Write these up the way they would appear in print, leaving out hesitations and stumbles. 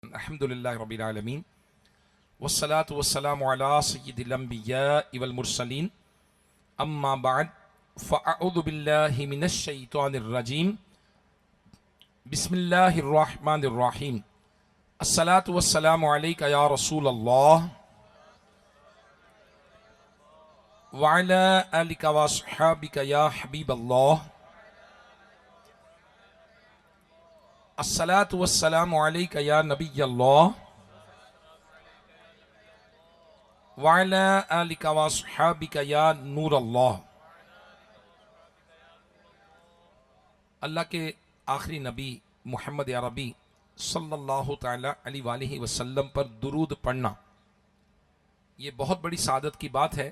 अल्हम्दुलिल्लाहि रब्बिल आलमीन वस्सलातु वस्सलामु अला सय्यिदिल अंबिया वल मुरसलीन अम्मा बाद फ़अऊज़ु बिल्लाहि मिनश शैतानिर रजीम बिस्मिल्लाहिर रहमानिर रहीम अस्सलातु वस्सलामु अलैका या रसूलल्लाह व अला आलिका व अस्हाबिका या हबीबल्लाह अस्सलातु वस्सलामु अलैका या नबियल्लाह व अला आलिका व अस्हाबिका या नूरल्लाह। अल्लाह के आखिरी नबी मोहम्मद अरबी सल्लल्लाहु तआला अलैहि वसल्लम पर दुरूद पढ़ना ये बहुत बड़ी सादत की बात है।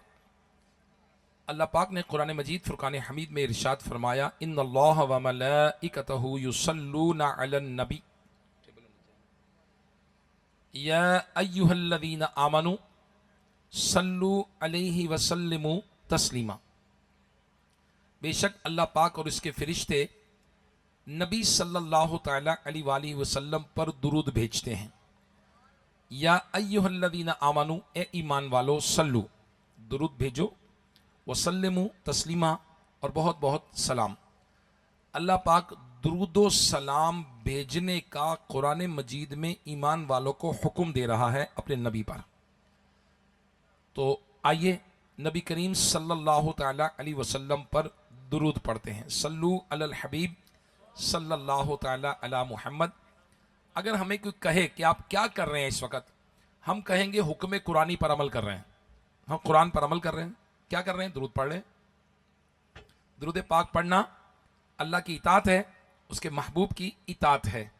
अल्लाह पाक ने कुरान मजीद फुरकान हमीद में इरशाद फरमाया, इन्नल्लाह व मलाइकतहु युसल्लूना अलन नबी या अय्युहल्लज़ीना आमनू सल्लू अलैहि वसल्लिमू तस्लीमा। बेशक अल्लाह पाक और इसके फरिश्ते नबी सल्लल्लाहु तआला अलैहि वसल्लम पर दुरूद भेजते हैं। या अय्युहल्लज़ीना आमनू, ए ईमान वालो, सल्लू दुरूद भेजो, वसल्लिमू तस्लीमा और बहुत बहुत सलाम। अल्लाह पाक दुरूदो सलाम भेजने का कुरान मजीद में ईमान वालों को हुक्म दे रहा है अपने नबी पर। तो आइए नबी करीम सल्लल्लाहु तआला अलैहि वसल्लम पर दुरूद पढ़ते हैं। सल्लू अलल हबीब सल्लल्लाहु तआला अला मुहम्मद। अगर हमें कोई कहे कि आप क्या कर रहे हैं इस वक्त, हम कहेंगे हुक्म कुरानी पर अमल कर रहे हैं। हम कुरान पर अमल कर रहे हैं। क्या कर रहे हैं? दुरूद पढ़ रहे हैं। दुरूद पाक पढ़ना अल्लाह की इताअत है, उसके महबूब की इताअत है।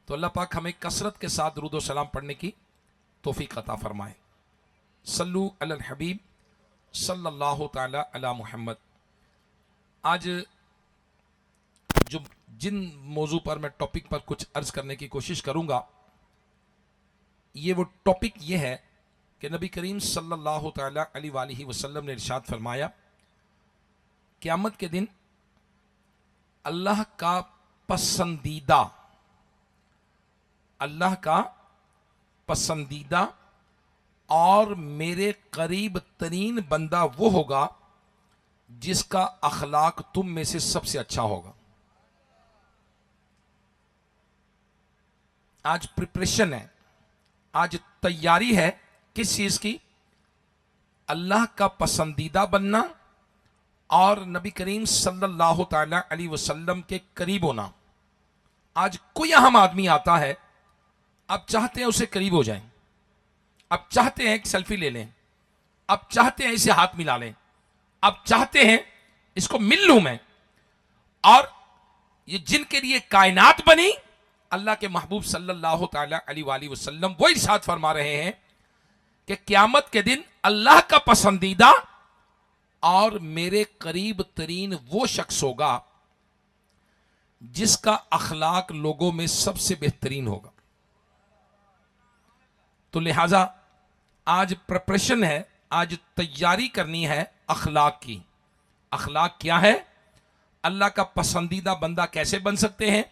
तो अल्लाह पाक हमें कसरत के साथ दुरूद व सलाम पढ़ने की तौफीक अता फरमाए। सल्लू अलल हबीब सल्लल्लाहु तआला अला मुहम्मद। आज जो जिन मौजू पर मैं टॉपिक पर कुछ अर्ज करने की कोशिश करूंगा, ये वो टॉपिक ये है कि नबी करीम सल्लल्लाहु तआला अलैहि वसल्लम ने इरशाद फरमाया, क़यामत के दिन अल्लाह का पसंदीदा और मेरे करीब तरीन बंदा वो होगा जिसका अखलाक तुम में से सबसे अच्छा होगा। आज प्रिपरेशन है, आज तैयारी है किस चीज की? अल्लाह का पसंदीदा बनना और नबी करीम सल्लल्लाहु तआला अलैहि वसल्लम के करीब होना। आज कोई अहम आदमी आता है, आप चाहते हैं उसे करीब हो जाएं, आप चाहते हैं एक सेल्फी ले लें, आप चाहते हैं इसे हाथ मिला लें, आप चाहते हैं इसको मिल लूं मैं। और ये जिनके लिए कायनात बनी, अल्लाह के महबूब सल्लल्लाहु तआला अलैहि वसल्लम वो इरशाद फरमा रहे हैं कि क़यामत के दिन अल्लाह का पसंदीदा और मेरे करीब तरीन वो शख्स होगा जिसका अखलाक लोगों में सबसे बेहतरीन होगा। तो लिहाजा आज प्रिपरेशन है, आज तैयारी करनी है अखलाक की। अखलाक क्या है? अल्लाह का पसंदीदा बंदा कैसे बन सकते हैं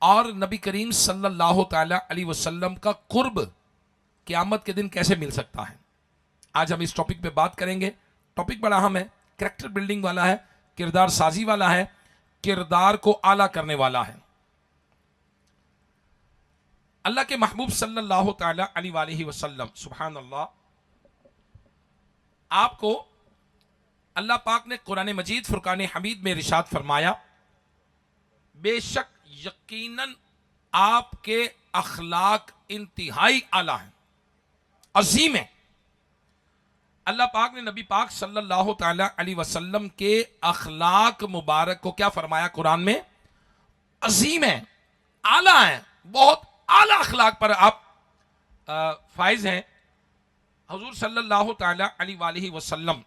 और नबी करीम सल्लल्लाहु तआला अलैहि वसल्लम का कुर्ब क़यामत के दिन कैसे मिल सकता है। आज हम इस टॉपिक पे बात करेंगे। टॉपिक बड़ा अहम है, कैरेक्टर बिल्डिंग वाला है, किरदार साजी वाला है, किरदार को आला करने वाला है। अल्लाह के महबूब सल्लल्लाहु तआला अलैहि वसल्लम, सुभान अल्लाह, आपको अल्लाह पाक ने कुरान मजीद फुरकान हमीद में इरशाद फरमाया, बेशक यकीनन आपके अखलाक इंतहाई आला है, अजीम है। अल्लाह पाक ने नबी पाक सल्लल्लाहु तआला अलैहि वसल्लम के अखलाक मुबारक को क्या फरमाया कुरान में? अजीम है, आला है, बहुत आला अखलाक पर आप फाइज हैं। हुजूर सल्लल्लाहु तआला अलैहि वसल्लम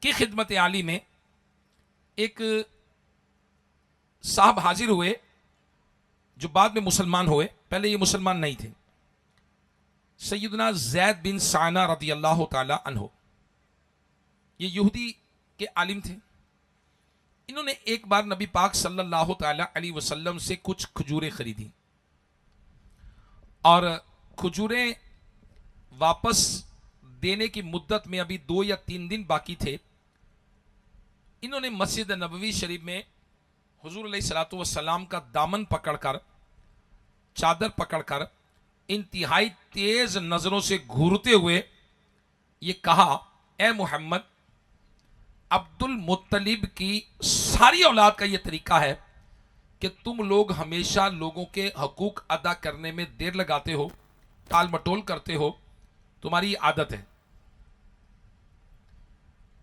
की खिदमत आली में एक साहब हाजिर हुए जो बाद में मुसलमान हुए, पहले ये मुसलमान नहीं थे। सैयदना ज़ैद बिन साना रज़ियल्लाहु ताला अन्हु, ये यहूदी के आलिम थे। इन्होंने एक बार नबी पाक सल्लल्लाहु ताला अलैहि वसल्लम से कुछ खजूरें खरीदी। और खजूरें वापस देने की मुद्दत में अभी 2 या 3 दिन बाकी थे। इन्होंने मस्जिद नबवी शरीफ में हुजूर अलैहिस्सलातु वस्सलाम का दामन पकड़कर, चादर पकड़कर इंतहाई तेज नजरों से घूरते हुए ये कहा, ए मोहम्मद, अब्दुल मुत्तलिब की सारी औलाद का यह तरीका है कि तुम लोग हमेशा लोगों के हकूक अदा करने में देर लगाते हो, टाल मटोल करते हो, तुम्हारी आदत है।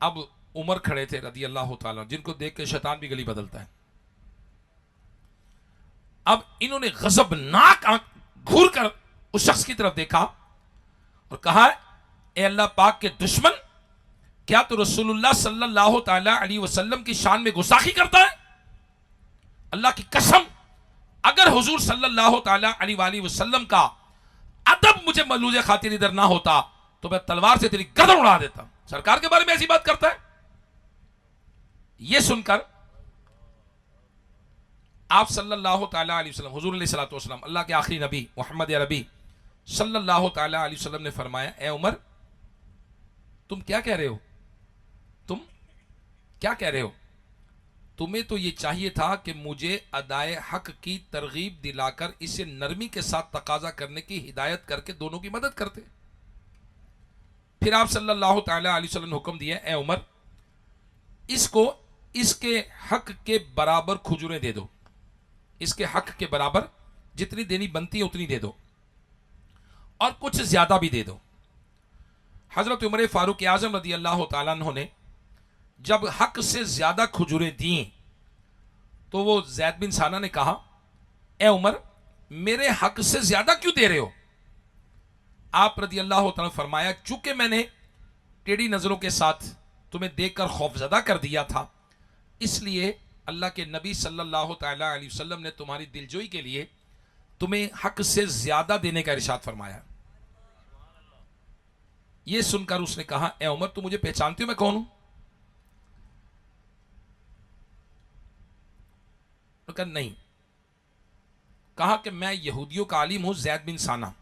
अब उमर खड़े थे रदी अल्लाह ताला, जिनको देख के शैतान भी गली बदलता है। अब इन्होंने गजबनाक आंख घूर कर उस शख्स की तरफ देखा और कहा, ए अल्लाह पाक के दुश्मन, क्या तो रसूलुल्लाह सल्लल्लाहु ताला अलैहि वसल्लम की शान में गुस्ताखी करता है? अल्लाह की कसम, अगर हुजूर सल्लल्लाहु ताला अलैहि वसल्लम का अदब मुझे मलूज़े खातिर इधर ना होता तो मैं तलवार से तेरी गर्दन उड़ा देता। सरकार के बारे में ऐसी बात करता है। यह सुनकर आप सल्लल्लाहु ताला अलैहि वसल्लम, हुजूर अलैहिस्सलातु वस्सलाम, अल्लाह के आखिरी नबी मोहम्मद अरबी सल्लल्लाहु ताला अलैहि वसल्लम ने फरमाया, ए उमर, तुम क्या कह रहे हो? तुम क्या कह रहे हो? तुम्हें तो यह चाहिए था कि मुझे अदाए हक की तरगीब दिलाकर इसे नरमी के साथ तकाजा करने की हिदायत करके दोनों की मदद करते। फिर आप सल्लल्लाहु ताला अलैहि वसल्लम ने हुक्म दिया, ए उमर, इसको इसके हक के बराबर खजूरें दे दो, इसके हक के बराबर जितनी देनी बनती है उतनी दे दो और कुछ ज्यादा भी दे दो। हजरत उमर फारूक आजम रदी अल्लाह ताला अन्हु ने जब हक से ज्यादा खजूरें दी तो वो जैद बिन साना ने कहा, ए उमर, मेरे हक से ज्यादा क्यों दे रहे हो? आप रदी अल्लाह ताला फरमाया, चूंकि मैंने टेढ़ी नजरों के साथ तुम्हें देखकर खौफजदा कर दिया था, इसलिए अल्लाह के नबी सल्लल्लाहु ताला अलैहि वसल्लम ने तुम्हारी दिलजोई के लिए तुम्हें हक से ज्यादा देने का इरशाद फरमाया। यह सुनकर उसने कहा, ए उमर, तुम मुझे पहचानते हो मैं कौन हूं? तो कहा नहीं। कहा कि मैं यहूदियों का आलिम हूं, जैद बिन साना।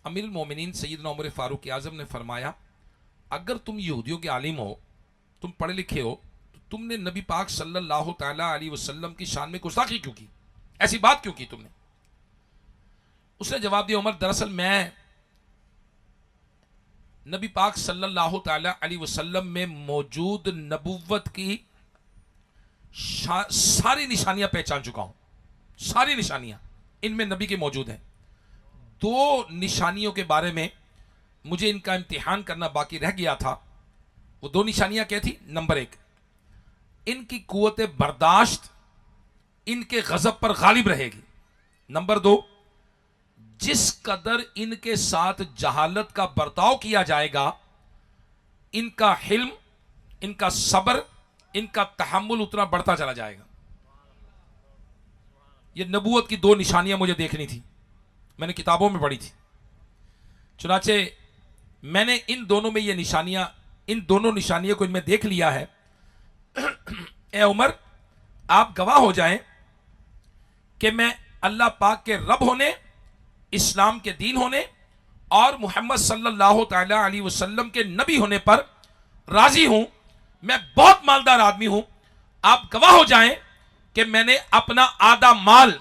अमीरुल मोमिनीन सैयदना उमर फारूक आजम ने फरमाया, अगर तुम यहूदियों के आलिम हो, तुम पढ़े लिखे हो, तो तुमने नबी पाक सल्लल्लाहु ताला अलैहि वसल्लम की शान में गुस्ताखी क्यों की? ऐसी बात क्यों की तुमने? उसने जवाब दिया, उमर, दरअसल मैं नबी पाक सल्लल्लाहु ताला अलैहि वसल्लम में मौजूद नबुव्वत की सारी निशानियां पहचान चुका हूं। सारी निशानियां इनमें नबी के मौजूद हैं। 2 निशानियों के बारे में मुझे इनका इम्तिहान करना बाकी रह गया था। वो 2 निशानियां क्या थी? नंबर 1, इनकी कुव्वत बर्दाश्त इनके गजब पर गालिब रहेगी। नंबर 2, जिस कदर इनके साथ जहालत का बर्ताव किया जाएगा, इनका हिल्म, इनका सब्र, इनका तहम्मुल उतना बढ़ता चला जाएगा। ये नबूवत की 2 निशानियां मुझे देखनी थी, मैंने किताबों में पढ़ी थी। चुनाचे मैंने इन दोनों निशानियों को इनमें देख लिया है। ए उमर, आप गवाह हो जाएं कि मैं अल्लाह पाक के रब होने, इस्लाम के दीन होने और मोहम्मद सल्लल्लाहु ताला अलैहि वसल्लम के नबी होने पर राजी हूं। मैं बहुत मालदार आदमी हूं। आप गवाह हो जाएं कि मैंने अपना आधा माल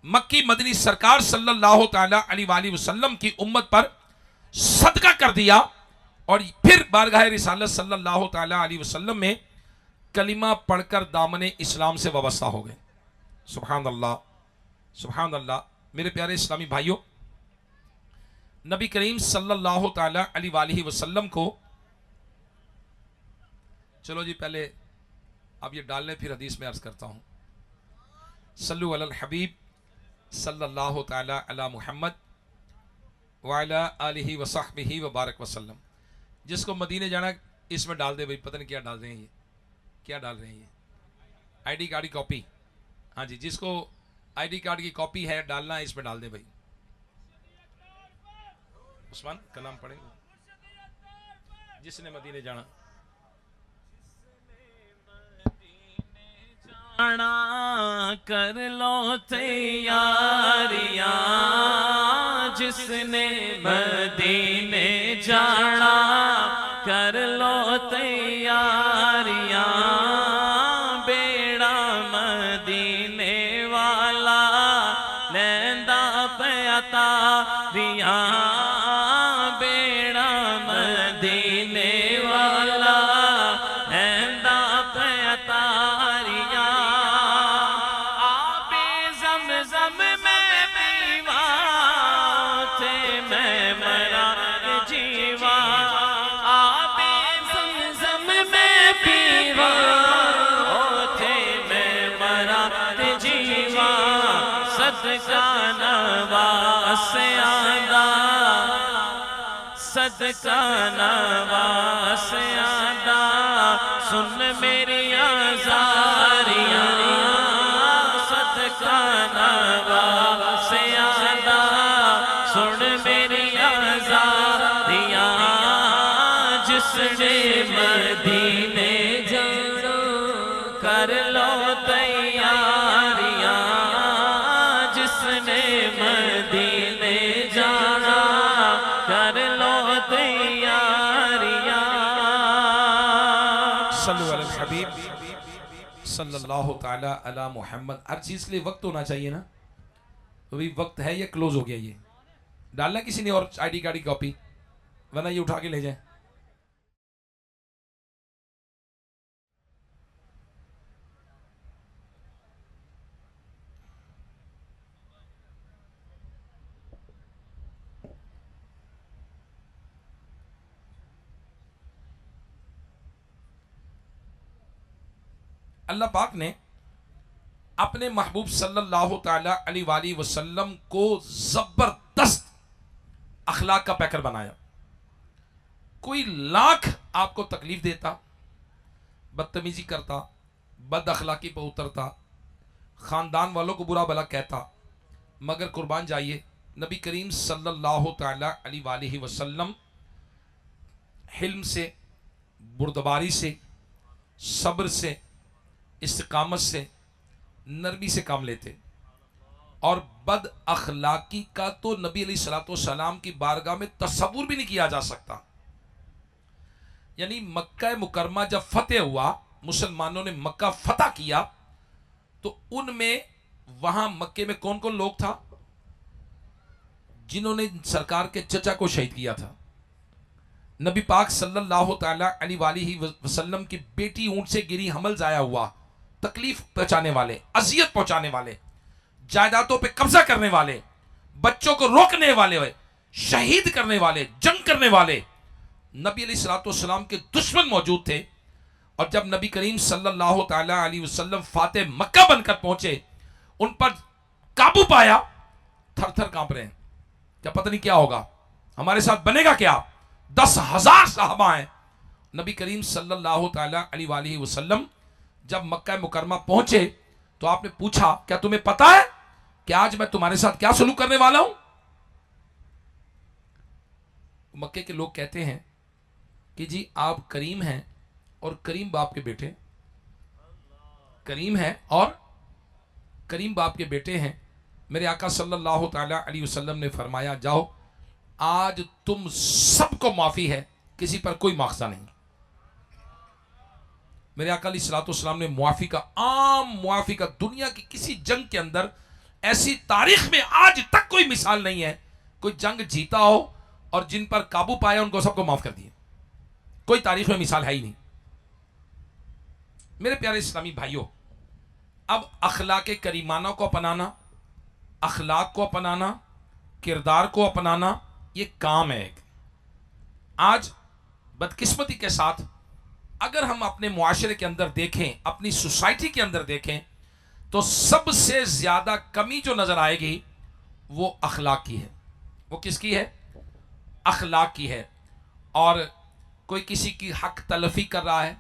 मक्की मदनी सरकार सल्लल्लाहु ताला अलैहि वसल्लम की उम्मत पर सदका कर दिया और फिर बारगाह रिसालत सल्लल्लाहु ताला अलैहि वसल्लम में कलिमा पढ़कर दामने इस्लाम से वाबस्ता हो गए। सुभान अल्लाह, सुभान अल्लाह। मेरे प्यारे इस्लामी भाइयों, नबी करीम सल्लल्लाहु ताला अलैहि वसल्लम को, चलो जी पहले अब ये डाल लें, फिर हदीस में अर्ज करता हूं। सल्लु अलल हबीब सल्लल्लाहु ताला अला मुहम्मद व अला आलिहि व सहबिहि व बारक वसल्लम। जिसको मदीने जाना इसमें डाल दे भाई। पता नहीं क्या डाल रहे हैं ये, क्या डाल रहे हैं ये? आईडी कार्ड की कॉपी। हाँ जी, जिसको आईडी कार्ड की कॉपी है डालना है, इसमें डाल दे भाई। उस्मान कलाम पढ़ेंगे, जिसने मदीने जाना। कर लो तैयारियां, जिसने मदीने जाना कर लो तैयारियां, बेड़ा मदीने वाला लैंदा पया तारियां, बेड़ा मदीने वाला लैंदा पया तारियां। आबे ज़मज़म में पीवा थे मैं मरा जीवा, आबे ज़मज़म में पीवा थे मैं मरा जीवा। सदका नवास आंदा, सदका नवास आंदा, सुन मेरी ज़ारियां, सदका नवास आंदा, सुन मेरी ज़ारियां। जिसने मदीने जाना कर लो तैयारियां, जिसने मदीने जाना कर लो तैयारियां। सल्लु अलल हबीब सल्लल्लाहु ताला अला मुहम्मद। हर चीज के लिए वक्त होना चाहिए ना, तो भी वक्त है या क्लोज हो गया? ये डालना किसी ने और आईडी कार्ड की कॉपी, वरना ये उठा के ले जाए। अल्लाह पाक ने अपने महबूब सल्लल्लाहु ताला अलैहि वसल्लम को जबरदस्त अखलाक का पैकर बनाया। कोई लाख आपको तकलीफ देता, बदतमीजी करता, बद अखलाकी पर उतरता, खानदान वालों को बुरा भला कहता, मगर कुर्बान जाइए नबी करीम सल्लल्लाहु ताला अलैहि वसल्लम हिल्म से, बुर्दबारी से, सब्र से, इस्तिकामत से, नरमी से काम लेते। और बद अखलाकी का तो नबी अलैहिस्सलाम की बारगाह में तसव्वुर भी नहीं किया जा सकता। यानी मक्का मुकरमा जब फतेह हुआ, मुसलमानों ने मक्का फतह किया, तो उनमें वहां मक्के में कौन कौन लोग था जिन्होंने सरकार के चचा को शहीद किया था? नबी पाक सल्लल्लाहु ताला अलैहि वसल्लम की बेटी ऊंट से गिरी, हमल जाया हुआ, तकलीफ पहुंचाने वाले, अजियत पहुंचाने वाले, जायदादों पे कब्जा करने वाले, बच्चों को रोकने वाले, शहीद करने वाले, जंग करने वाले नबी अलैहिस्सलाम के दुश्मन मौजूद थे। और जब नबी करीम सल्लल्लाहु ताला अलैहि वसल्लम फातिह मक्का बनकर पहुंचे, उन पर काबू पाया, थर थर कांप रहे हैं, क्या पता नहीं क्या होगा, हमारे साथ बनेगा क्या। 10,000 सहाबा हैं। नबी करीम सल्लल्लाहु ताला अलैहि वसल्लम जब मक्का मुकरमा पहुंचे तो आपने पूछा, क्या तुम्हें पता है कि आज मैं तुम्हारे साथ क्या सलूक करने वाला हूं? मक्के के लोग कहते हैं कि जी आप करीम हैं और करीम बाप के बेटे, करीम हैं और करीम बाप के बेटे हैं। मेरे आका सल्लल्लाहु ताला अलैहि वसल्लम ने फरमाया, जाओ आज तुम सबको माफी है, किसी पर कोई माखजा नहीं। मेरे आका अलैहिस्सलाम ने मुआफी का, आम मुआफी का, दुनिया की किसी जंग के अंदर ऐसी तारीख में आज तक कोई मिसाल नहीं है कोई जंग जीता हो और जिन पर काबू पाया उनको सबको माफ कर दिया। कोई तारीख में मिसाल है ही नहीं। मेरे प्यारे इस्लामी भाइयों, अब अखलाक करीमाना को अपनाना, अखलाक को अपनाना, किरदार को अपनाना, ये काम है एक। आज बदकिस्मती के साथ अगर हम अपने मुआशरे के अंदर देखें, अपनी सोसाइटी के अंदर देखें, तो सबसे ज्यादा कमी जो नजर आएगी वो अखलाक की है। वो किसकी है? अखलाक की है। और कोई किसी की हक तलफी कर रहा है,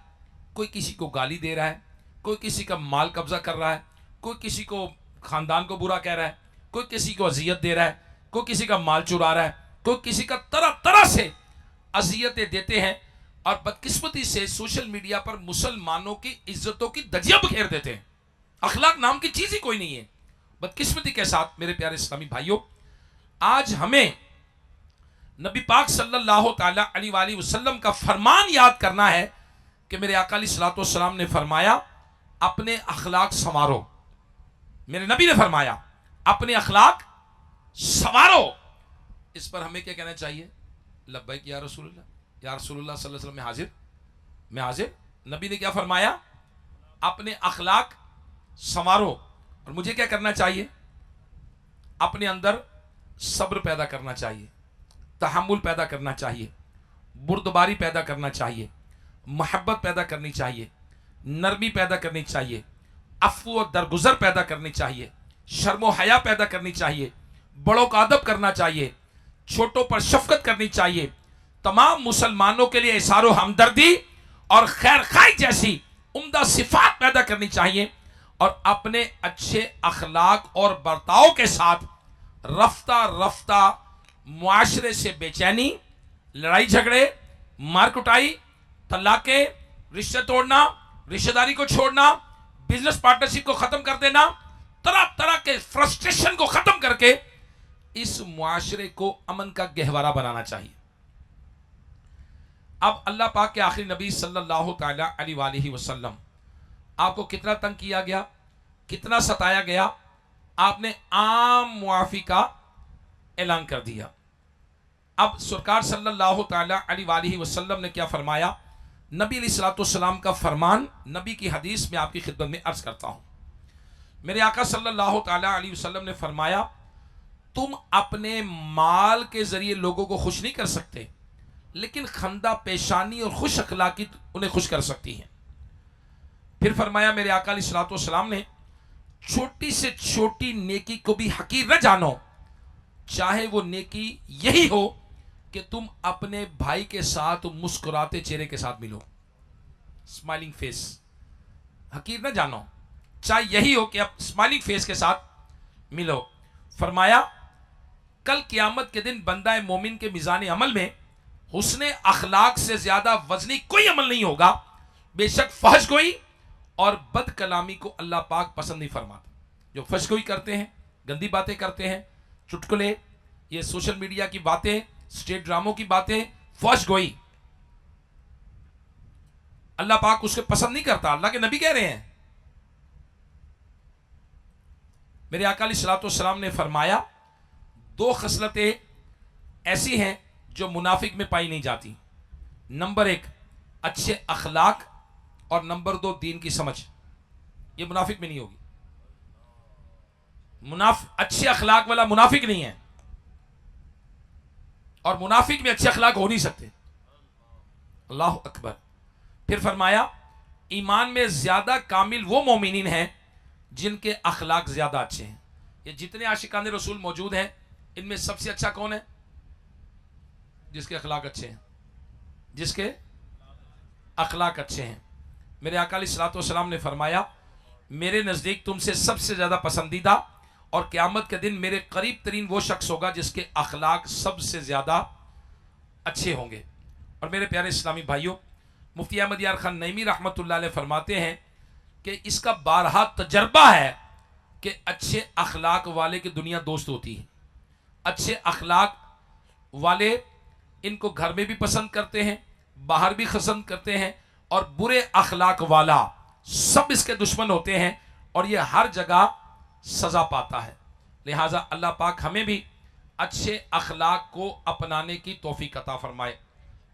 कोई किसी को गाली दे रहा है, कोई किसी का माल कब्जा कर रहा है, कोई किसी को खानदान को बुरा कह रहा है, कोई किसी को अजियत दे रहा है, कोई किसी का माल चुरा रहा है, कोई किसी का तरह तरह से अजियतें देते हैं। और बदकिस्मती से सोशल मीडिया पर मुसलमानों की इज्जतों की धज्जियां बखेर देते हैं। अखलाक नाम की चीज ही कोई नहीं है। बदकिस्मती के साथ मेरे प्यारे इस्लामी भाइयों, आज हमें नबी पाक सल्लल्लाहु ताला अलैहि वसल्लम का फरमान याद करना है कि मेरे आका अलैहिस्सलातु वस्सलाम ने फरमाया, अपने अखलाक संवारो। मेरे नबी ने फरमाया, अपने अखलाक संवारो। इस पर हमें क्या कहना चाहिए? लब्बैक या रसूलुल्लाह, या रसूलुल्लाह सल्लल्लाहु अलैहि वसल्लम, मैं हाजिर। नबी ने क्या फरमाया? अपने अखलाक संवारो। और मुझे क्या करना चाहिए? अपने अंदर सब्र पैदा करना चाहिए, तहम्मुल पैदा करना चाहिए, बुर्दबारी पैदा करना चाहिए, मोहब्बत पैदा करनी चाहिए, नरमी पैदा करनी चाहिए, अफ़्व और दरगुजर पैदा करनी चाहिए, शर्म हया पैदा करनी चाहिए, बड़ों का अदब करना चाहिए, छोटों पर शफकत करनी चाहिए, तमाम मुसलमानों के लिए इशारो हमदर्दी और खैर खाई जैसी उम्दा सिफात पैदा करनी चाहिए। और अपने अच्छे अखलाक और बर्ताव के साथ रफ्ता रफ्ता मुआशरे से बेचैनी, लड़ाई झगड़े, मार कुटाई, तलाके, रिश्ते तोड़ना, रिश्तेदारी को छोड़ना, बिजनेस पार्टनरशिप को खत्म कर देना, तरह तरह के फ्रस्ट्रेशन को खत्म करके इस मुआशरे को अमन का गहवारा बनाना चाहिए। अब अल्लाह पाक के आखिरी नबी सल्लल्लाहु ताला अलैहि वसल्लम, आपको कितना तंग किया गया, कितना सताया गया, आपने आम मुआफी का ऐलान कर दिया। अब सरकार सल्लल्लाहु ताला अलैहि वसल्लम ने क्या फरमाया? नबी अलैहिस्सलातु वस्सलाम का फरमान, नबी की हदीस में आपकी खिदमत में अर्ज करता हूं। मेरे आका सल्लल्लाहु ताला अलैहि वसल्लम ने फरमाया, तुम अपने माल के जरिए लोगों को खुश नहीं कर सकते, लेकिन खंदा पेशानी और खुश अखलाकी उन्हें खुश कर सकती है। फिर फरमाया मेरे आका अलैहिस्सलातु वस्सलाम ने, छोटी से छोटी नेकी को भी हकीर न जानो, चाहे वो नेकी यही हो कि तुम अपने भाई के साथ मुस्कुराते चेहरे के साथ मिलो, स्माइलिंग फेस। हकीर न जानो, चाहे यही हो कि आप स्माइलिंग फेस के साथ मिलो। फरमाया, कल क़यामत के दिन बंदा मोमिन के मिजान अमल में हुस्ने अखलाक से ज्यादा वजनी कोई अमल नहीं होगा। बेशक फहशगोई और बद कलामी को अल्लाह पाक पसंद नहीं फरमाता। जो फहशगोई करते हैं, गंदी बातें करते हैं, चुटकुले, ये सोशल मीडिया की बातें, स्टेट ड्रामों की बातें, फहशगोई, अल्लाह पाक उसके पसंद नहीं करता। अल्लाह के नबी कह रहे हैं। मेरे आका अलैहिस्सलातु वस्सलाम ने फरमाया, दो खसलतें ऐसी हैं जो मुनाफिक में पाई नहीं जाती। नंबर एक, अच्छे अखलाक, और नंबर दो, दीन की समझ। ये मुनाफिक में नहीं होगी। अच्छे अखलाक वाला मुनाफिक नहीं है, और मुनाफिक में अच्छे अखलाक हो नहीं सकते। अल्लाह अकबर। फिर फरमाया, ईमान में ज्यादा कामिल वो मोमिनीन हैं जिनके अखलाक ज्यादा अच्छे हैं। ये जितने आशिकान रसूल मौजूद हैं, इनमें सबसे अच्छा कौन है? जिसके अखलाक अच्छे हैं, जिसके अखलाक अच्छे हैं। मेरे आका अलैहिस्सलातु वस्सलाम ने फरमाया, मेरे नज़दीक तुमसे सबसे ज़्यादा पसंदीदा और क़यामत के दिन मेरे करीब तरीन वो शख्स होगा जिसके अखलाक सबसे ज़्यादा अच्छे होंगे। और मेरे प्यारे इस्लामी भाइयों, मुफ्ती अहमद यार खान नईमी रहमतुल्लाह अलैह फरमाते हैं कि इसका बारहा तजर्बा है कि अच्छे अखलाक वाले की दुनिया दोस्त होती है। अच्छे अखलाक वाले इनको घर में भी पसंद करते हैं, बाहर भी पसंद करते हैं, और बुरे अखलाक वाला सब इसके दुश्मन होते हैं, और ये हर जगह सजा पाता है। लिहाजा अल्लाह पाक हमें भी अच्छे अखलाक को अपनाने की तौफीक अता फरमाए।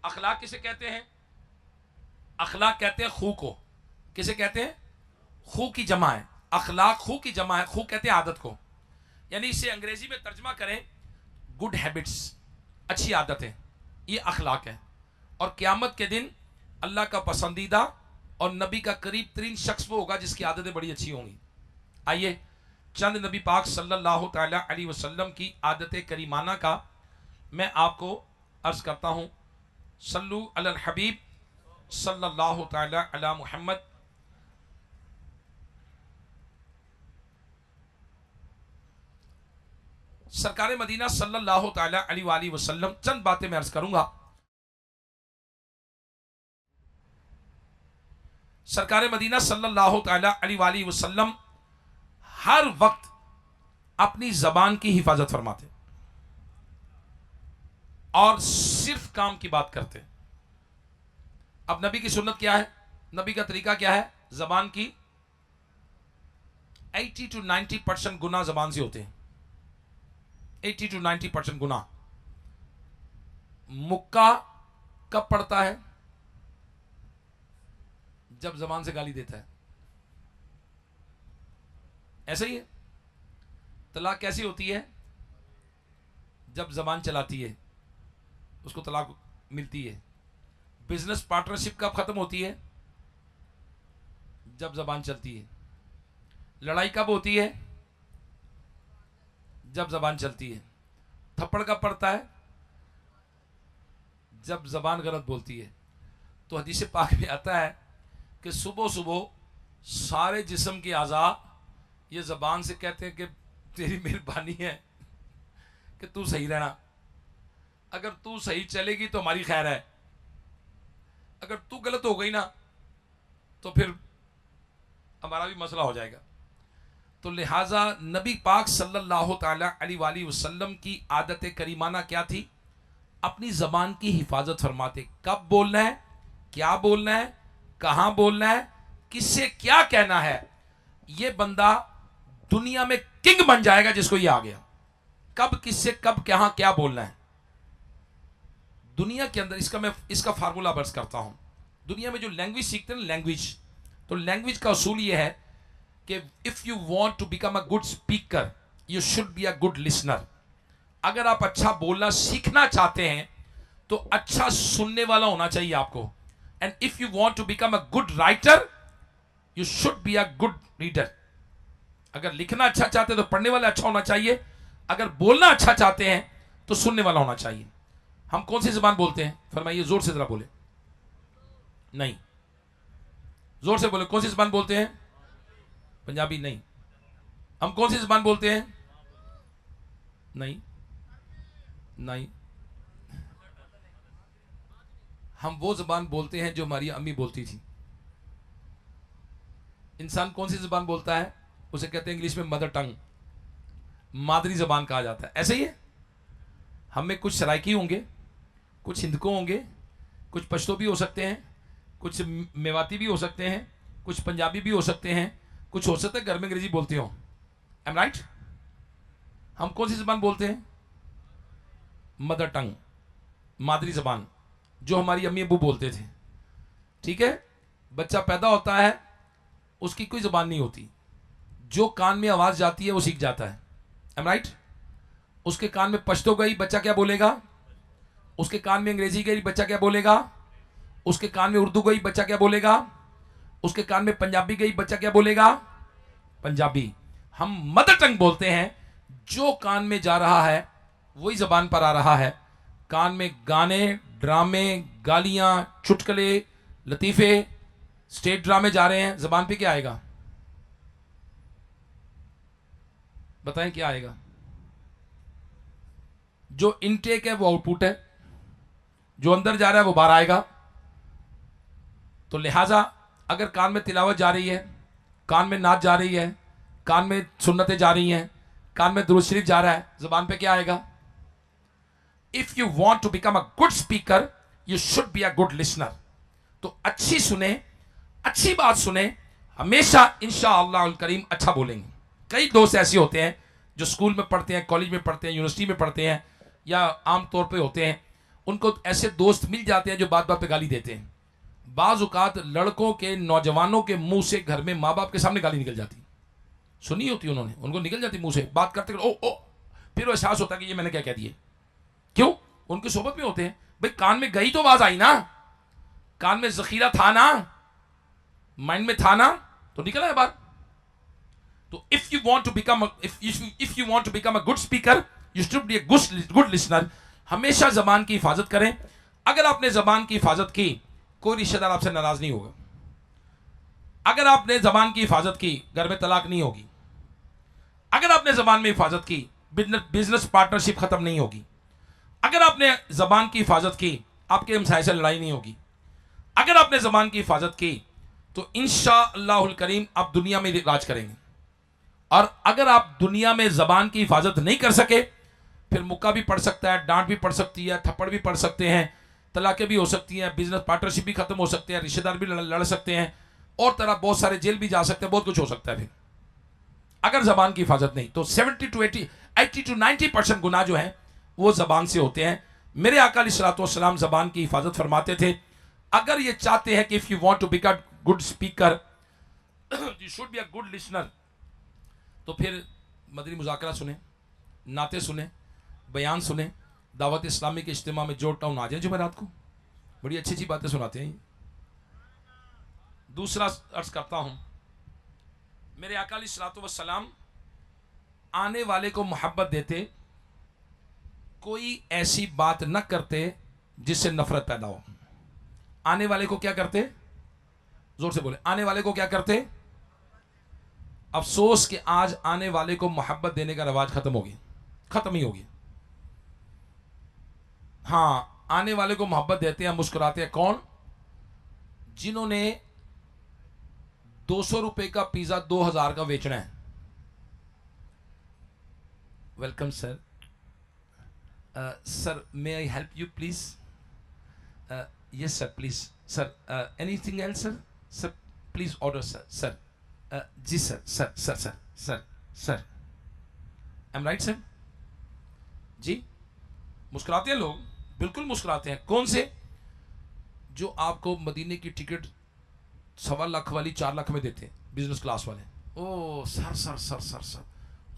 अखलाक किसे कहते हैं? अखलाक कहते हैं खू को। किसे कहते हैं? खू की जमा है। अखलाक खू की जमा है। खू कहते हैं आदत को, यानी इसे अंग्रेजी में तर्जमा करें, गुड हैबिट्स, अच्छी आदतें, ये अखलाक है। और क़यामत के दिन अल्लाह का पसंदीदा और नबी का करीब तरीन शख्स वो होगा जिसकी आदतें बड़ी अच्छी होंगी। आइए चंद नबी पाक सल्लल्लाहु ताला अलैहि वसल्लम की आदत करीमाना का मैं आपको अर्ज करता हूँ। सल्लु अलल हबीब सल्लल्लाहु ताला अला मुहम्मद। सरकार मदीना सल्लल्लाहु ताला अलैहि वसल्लम, चंद बातें मैं अर्ज करूंगा। सरकार मदीना सल्लल्लाहु ताला अलैहि वसल्लम हर वक्त अपनी जबान की हिफाजत फरमाते। और सिर्फ काम की बात करते हैं। अब नबी की सुन्नत क्या है, नबी का तरीका क्या है? जबान की 80 to 90% गुनाह जबान से होते हैं। 80 to 90% गुनाह। मुक्का कब पड़ता है? जब जबान से गाली देता है। ऐसा ही है। तलाक कैसी होती है? जब जबान चलाती है उसको तलाक मिलती है। बिजनेस पार्टनरशिप कब खत्म होती है? जब जबान चलती है। लड़ाई कब होती है? जब जबान चलती है। थप्पड़ कब पड़ता है? जब जबान गलत बोलती है। तो हदीस पाक में आता है कि सुबह सुबह सारे जिस्म के आज़ा ये जबान से कहते हैं कि तेरी मेहरबानी है कि तू सही रहना, अगर तू सही चलेगी तो हमारी खैर है, अगर तू गलत हो गई ना तो फिर हमारा भी मसला हो जाएगा। तो लिहाजा नबी पाक सल्लल्लाहु ताला अलैहि वसल्लम की आदत करीमाना क्या थी? अपनी जबान की हिफाजत फरमाते। कब बोलना है, क्या बोलना है, कहां बोलना है, किससे क्या कहना है। ये बंदा दुनिया में किंग बन जाएगा जिसको ये आ गया। कब किससे कब कहां क्या बोलना है। दुनिया के अंदर इसका फार्मूला बर्स करता हूं। दुनिया में जो लैंग्वेज सीखते हैं ना, लैंग्वेज, तो लैंग्वेज का उसूल ये है कि if you want to become a good speaker you should be a good listener. अगर आप अच्छा बोलना सीखना चाहते हैं तो अच्छा सुनने वाला होना चाहिए आपको। And if you want to become a good writer you should be a good reader. अगर लिखना अच्छा चाहते हैं तो पढ़ने वाला अच्छा होना चाहिए, अगर बोलना अच्छा चाहते हैं तो सुनने वाला होना चाहिए। हम कौन सी जबान बोलते हैं? फरमाइए, जोर से जरा बोले। नहीं, जोर से बोले। कौन सी जबान बोलते हैं? पंजाबी नहीं। हम कौन सी जबान बोलते हैं? नहीं नहीं, हम वो जबान बोलते हैं जो हमारी अम्मी बोलती थी। इंसान कौन सी जबान बोलता है? उसे कहते हैं इंग्लिश में मदर टंग, मादरी जबान कहा जाता है। ऐसे ही है। हमें कुछ सराइकी होंगे, कुछ हिंदको होंगे, कुछ पश्तो भी हो सकते हैं, कुछ मेवाती भी हो सकते हैं, कुछ पंजाबी भी हो सकते हैं, कुछ हो सकता है घर में अंग्रेजी बोलते हो। Am right? हम कौन सी जबान बोलते हैं? मदर टंग, मादरी जबान, जो हमारी अम्मी अबू बोलते थे। ठीक है। बच्चा पैदा होता है, उसकी कोई जबान नहीं होती, जो कान में आवाज जाती है वो सीख जाता है। Am right? उसके कान में पश्तो गई, बच्चा क्या बोलेगा? उसके कान में अंग्रेजी गई, बच्चा क्या बोलेगा? उसके कान में उर्दू गई, बच्चा क्या बोलेगा? उसके कान में पंजाबी गई, बच्चा क्या बोलेगा? पंजाबी। हम मदर टंग बोलते हैं, जो कान में जा रहा है वही जबान पर आ रहा है। कान में गाने, ड्रामे, गालियां, चुटकुले, लतीफे, स्टेट ड्रामे जा रहे हैं, जबान पे क्या आएगा? बताएं क्या आएगा? जो इनटेक है वो आउटपुट है, जो अंदर जा रहा है वो बाहर आएगा। तो लिहाजा अगर कान में तिलावत जा रही है, कान में नाच जा रही है, कान में सुन्नतें जा रही हैं, कान में दुरूद शरीफ जा रहा है, जबान पे क्या आएगा? If you want to become a good speaker you should be a good listener. तो अच्छी सुने, अच्छी बात सुने, हमेशा इंशाअल्लाह अल करीम अच्छा बोलेंगे। कई दोस्त ऐसे होते हैं जो स्कूल में पढ़ते हैं, कॉलेज में पढ़ते हैं, यूनिवर्सिटी में पढ़ते हैं, या आम तौर पे होते हैं, उनको ऐसे दोस्त मिल जाते हैं जो बात बात पे गाली देते हैं। बाज़ औक़ात लड़कों के, नौजवानों के मुंह से घर में माँ बाप के सामने गाली निकल जाती, सुनी होती उन्होंने, उनको निकल जाती मुंह से, बात करते ओ ओ, फिर वो एहसास होता है कि ये मैंने क्या कह दिया। क्यों? उनकी सोबत में होते हैं। भाई कान में गई तो आवाज आई ना, कान में जखीरा था ना, माइंड में था ना, तो निकला है बात। तो if you want to become a good speaker you should be a good listener. हमेशा जबान की हिफाजत करें। अगर आपने जबान की हिफाजत की, कोई रिश्तेदार आपसे नाराज नहीं होगा। अगर आपने जबान की हिफाजत की, घर में तलाक नहीं होगी। अगर आपने जबान में हिफाजत की, बिजनेस पार्टनरशिप खत्म नहीं होगी। अगर आपने जबान की हिफाजत की, आपके हमसाये से लड़ाई नहीं होगी। अगर आपने जबान की हिफाजत की तो इंशाअल्लाहुल करीम आप दुनिया में राज करेंगे। और अगर आप दुनिया में जबान की हिफाजत नहीं कर सके फिर मुक्का भी पड़ सकता है, डांट भी पड़ सकती है, थप्पड़ भी पड़ सकते हैं, तलाक़ें भी हो सकती हैं, बिजनेस पार्टनरशिप भी खत्म हो सकते हैं, रिश्तेदार भी लड़ सकते हैं, और तरह बहुत सारे जेल भी जा सकते हैं, बहुत कुछ हो सकता है। फिर अगर जबान की हिफाजत नहीं तो 70 to 80 to 90% गुनाह जो है वो जबान से होते हैं। मेरे आका अलैहिस्सलातु वस्सलाम जबान की हिफाजत फरमाते थे। अगर ये चाहते हैं कि if you want to become good speaker, you should be a good listener, तो फिर मदनी मुज़ाकरा सुने, नाते सुने, बयान सुने, दावत इस्लामी के इज्तिमा में जोड़ टाउन आ जाए जुमेरात को, बड़ी अच्छी अच्छी बातें सुनाते हैं। दूसरा अर्ज करता हूं, मेरे आका अलैहिस्सलातु वस्सलाम आने वाले को मोहब्बत देते, कोई ऐसी बात न करते जिससे नफरत पैदा हो। आने वाले को क्या करते? जोर से बोले, आने वाले को क्या करते? अफसोस कि आज आने वाले को मोहब्बत देने का रवाज खत्म हो गया, खत्म ही हो गया। हाँ, आने वाले को मोहब्बत देते हैं, मुस्कुराते हैं। कौन? जिन्होंने 200 रुपए का पिज्जा 2000 का बेचना है। Welcome sir, sir may I help you please? Yes sir please sir, anything else sir? Sir please order sir. Sir जी sir, sir sir sir sir sir, am right sir? जी, मुस्कुराते हैं लोग, बिल्कुल मुस्कुराते हैं। कौन से? जो आपको मदीने की टिकट 1.25 लाख वाली 4 लाख में देते हैं, बिजनेस क्लास वाले। ओ sir sir sir sir sir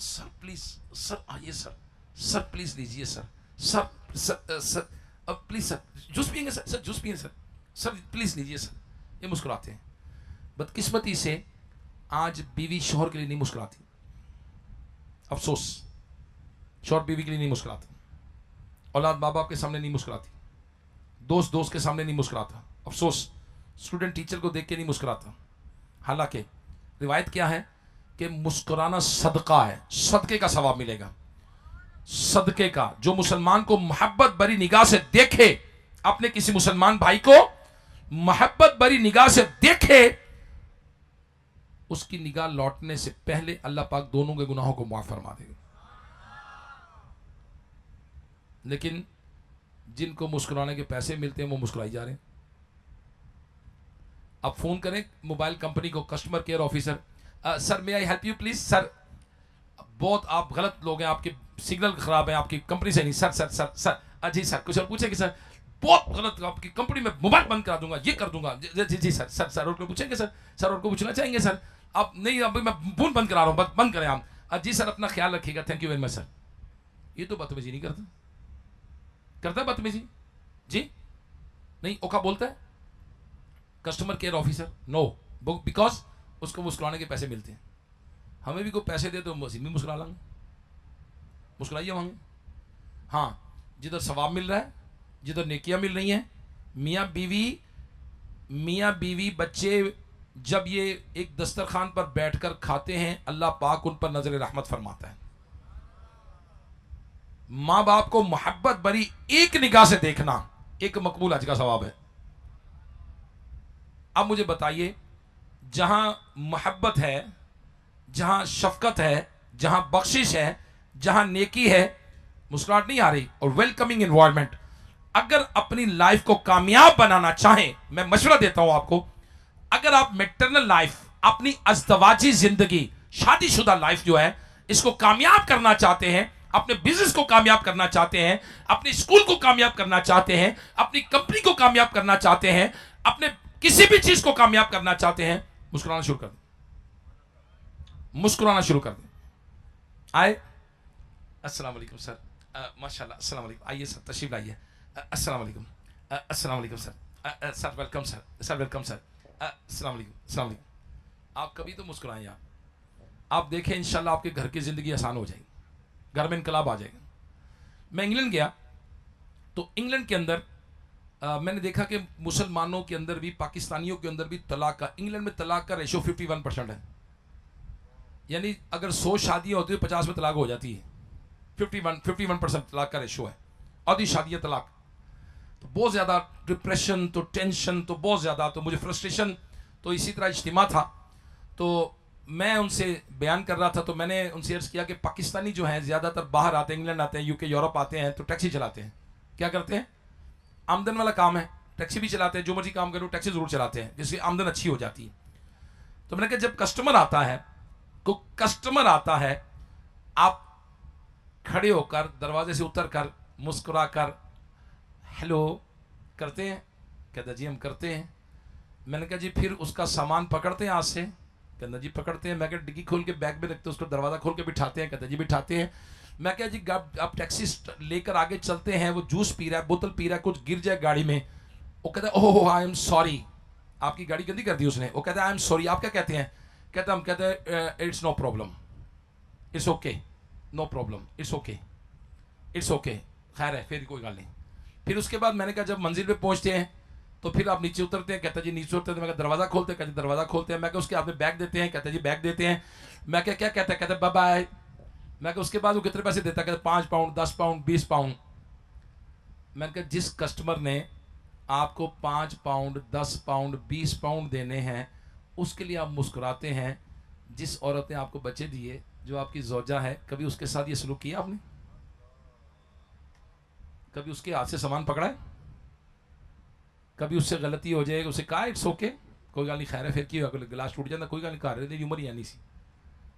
sir please sir आइए सर, सर प्लीज लीजिए sir, sir sir sir please sir juice पियेंगे सर, सर जूस पियेंगे सर, सर प्लीज लीजिए सर। ये मुस्कुराते हैं। बदकिस्मती से आज बीवी शोहर के लिए नहीं मुस्कुराती। अफसोस, शोहर बीवी के लिए नहीं मुस्कुराता, औलाद माँ बाप के सामने नहीं मुस्कुराती, दोस्त दोस्त के सामने नहीं मुस्कुराता। अफसोस, स्टूडेंट टीचर को देख के नहीं मुस्कुराता। हालांकि रिवायत क्या है कि मुस्कुराना सदका है, सदके का सवाब मिलेगा, सदके का। जो मुसलमान को मोहब्बत भरी निगाह से देखे, अपने किसी मुसलमान भाई को मोहब्बत भरी निगाह से देखे, उसकी निगाह लौटने से पहले अल्लाह पाक दोनों के गुनाहों को माफ फरमा देगा। लेकिन जिनको मुस्कुराने के पैसे मिलते हैं वो मुस्कुराई जा रहे हैं। आप फोन करें मोबाइल कंपनी को, customer care officer, sir may I help you please? Sir बहुत आप गलत लोग हैं, आपके सिग्नल खराब है, आपकी कंपनी से नहीं। सर सर सर सर जी सर, कुछ और पूछेंगे सर? बहुत गलत, आपकी कंपनी में मोबाइल बंद करा दूंगा, ये कर दूंगा। जी जी सर, सर सर और को पूछेंगे सर? सर और को पूछना चाहेंगे सर? आप नहीं, अभी मैं फोन बंद करा रहा हूँ, बंद करें आप। जी सर, अपना ख्याल रखिएगा, thank you very much sir. ये तो बदतमीजी नहीं करता, करता है बदतमीजी? जी नहीं, ओखा बोलता है customer care officer? No, because उसको मुस्कुराने के पैसे मिलते हैं। हमें भी कोई पैसे दे तो मसीह भी मुस्कुरा लेंगे, मुस्कुराइए मांगे। हाँ, जिधर सवाब मिल रहा है, जिधर नेकियां मिल रही हैं, मियाँ बीवी बच्चे जब ये एक दस्तरखान पर बैठकर खाते हैं, अल्लाह पाक उन पर नजर रहमत फरमाता है। माँ बाप को मोहब्बत भरी एक निगाह से देखना एक मकबूल हज का सवाब है। अब मुझे बताइए, जहां मोहब्बत है, जहां शफकत है, जहां बख्शिश है, जहां नेकी है, मुस्कुराहट नहीं आ रही और वेलकमिंग एनवायरनमेंट। अगर अपनी लाइफ को कामयाब बनाना चाहें, मैं मशवरा देता हूं आपको, अगर आप मैटरनल लाइफ, अपनी अज़दवाजी जिंदगी, शादीशुदा लाइफ जो है, इसको कामयाब करना चाहते हैं, अपने बिजनेस को कामयाब करना चाहते हैं, अपने स्कूल को कामयाब करना चाहते हैं, अपनी कंपनी को कामयाब करना चाहते हैं, अपने किसी भी चीज को कामयाब करना चाहते हैं, मुस्कुराना शुरू कर दें, मुस्कुराना शुरू कर दें। आए, अस्सलाम वालेकुम सर, माशाल्लाह, अस्सलाम वालेकुम, आइए सर, तशरीफ लाइए, अस्सलाम वालेकुम, अस्सलाम वालेकुम sir, sir welcome sir, sir welcome sir, अस्सलाम वालेकुम, अस्सलाम वालेकुम। आप कभी तो मुस्कुराएं यार, आप देखें इंशाल्लाह आपके घर की जिंदगी आसान हो जाएगी, घर में इनकलाब आ जाएगा। मैं इंग्लैंड गया तो इंग्लैंड के अंदर मैंने देखा कि मुसलमानों के अंदर भी, पाकिस्तानियों के अंदर भी तलाक का, इंग्लैंड में तलाक का रेशो 51% है। यानी अगर 100 शादियां होती है 50 में तलाक हो जाती है। 51% तलाक का रेशो है। आधी शादियां तलाक, तो बहुत ज़्यादा डिप्रेशन, तो टेंशन तो बहुत ज़्यादा, तो मुझे फ्रस्ट्रेशन, तो इसी तरह इज्तिमा था, तो मैं उनसे बयान कर रहा था तो मैंने उनसे अर्ज़ किया कि पाकिस्तानी जो हैं ज़्यादातर बाहर आते हैं, इंग्लैंड आते हैं, यूके यूरोप आते हैं तो टैक्सी चलाते हैं। क्या करते हैं? आमदन वाला काम है, टैक्सी भी चलाते हैं, जो मर्जी काम करो टैक्सी ज़रूर चलाते हैं, जिसकी आमदन अच्छी हो जाती है। तो मैंने कहा जब कस्टमर आता है तो कस्टमर आता है, आप खड़े होकर दरवाजे से उतर कर मुस्कुरा कर हेलो करते हैं? कहता जी हम करते हैं। मैंने कहा जी फिर उसका सामान पकड़ते हैं हाथ से? कहता जी पकड़ते हैं। मैं कहा डिग्गी खोल के बैग में रखते, उसको दरवाज़ा खोल के बिठाते हैं? कहता जी बिठाते हैं। मैं कहा जी आप टैक्सी लेकर आगे चलते हैं, वो जूस पी रहा है, बोतल पी रहा है, कुछ गिर जाए गाड़ी में, वो कहता है ओह आई एम सॉरी, आपकी गाड़ी गंदी कर दी उसने। वो कहता है आई एम सॉरी, आप क्या कहते हैं? कहता हम कहते हैं it's no problem, it's okay, no problem, it's okay, it's okay, खैर है, फिर कोई गल नहीं। फिर उसके बाद मैंने कहा जब मंजिल पे पहुंचते हैं तो फिर आप नीचे उतरते हैं? कहता जी नीचे उतरते हैं। मैं दरवाज़ा खोलते हैं? कहते दरवाज़ा खोलते हैं। मैं क्या उसके हाथ में बैग देते हैं? कहते जी बैग देते हैं। मैं क्या क्या कहता है? कहते बाय बाय। मैं क्या उसके बाद वो कितने पैसे देता? कहते 5 पाउंड, 10 पाउंड, 20 पाउंड। मैंने कहा जिस कस्टमर ने आपको 5 पाउंड, 10 पाउंड, 20 पाउंड देने हैं उसके लिए आप मुस्कुराते हैं, जिस औरत ने आपको बच्चे दिए, जो आपकी ज़ौजा है, कभी उसके साथ ये सलूक किया आपने? कभी उसके हाथ से सामान पकड़ा है? कभी उससे गलती हो जाए, उसे कहा इट्स ओके, कोई गल नहीं, खैर है, फिर की होगा, गिलास टूट जाता, कोई गल नहीं, कर रहे थे, उम्र ही नहीं सी।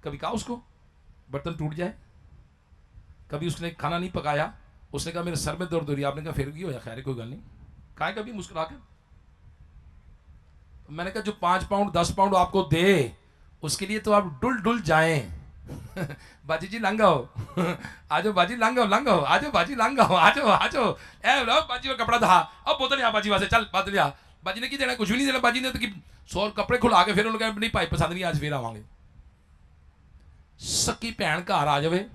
कभी कहा उसको बर्तन टूट जाए? कभी उसने खाना नहीं पकाया, उसने कहा मेरे सर में दर्द हो रही है, आपने कहा फिर की हो जाए, खैर है, कोई गल नहीं, कहा कभी मुस्कुरा कर? मैंने कहा जो 5 पाउंड 10 पाउंड आपको दे उसके लिए तो आप डुल डुल जाएं। बाजी जी लंगा हो आजो बाजी लंगा हो, लंगा हो, आजो बाजी लंगा हो, आजो आजो, ए लो बाजी को कपड़ा था, अब बोतल यहाँ बाजी वासे, चल बादल या बाजी ने की देना, कुछ भी नहीं देना। बाजी ने तो कि 100 कपड़े खुला के फिर उन्होंने नहीं भाई पसंद नहीं, आज फिर आवांगे। सकी भैन घर आ जाए,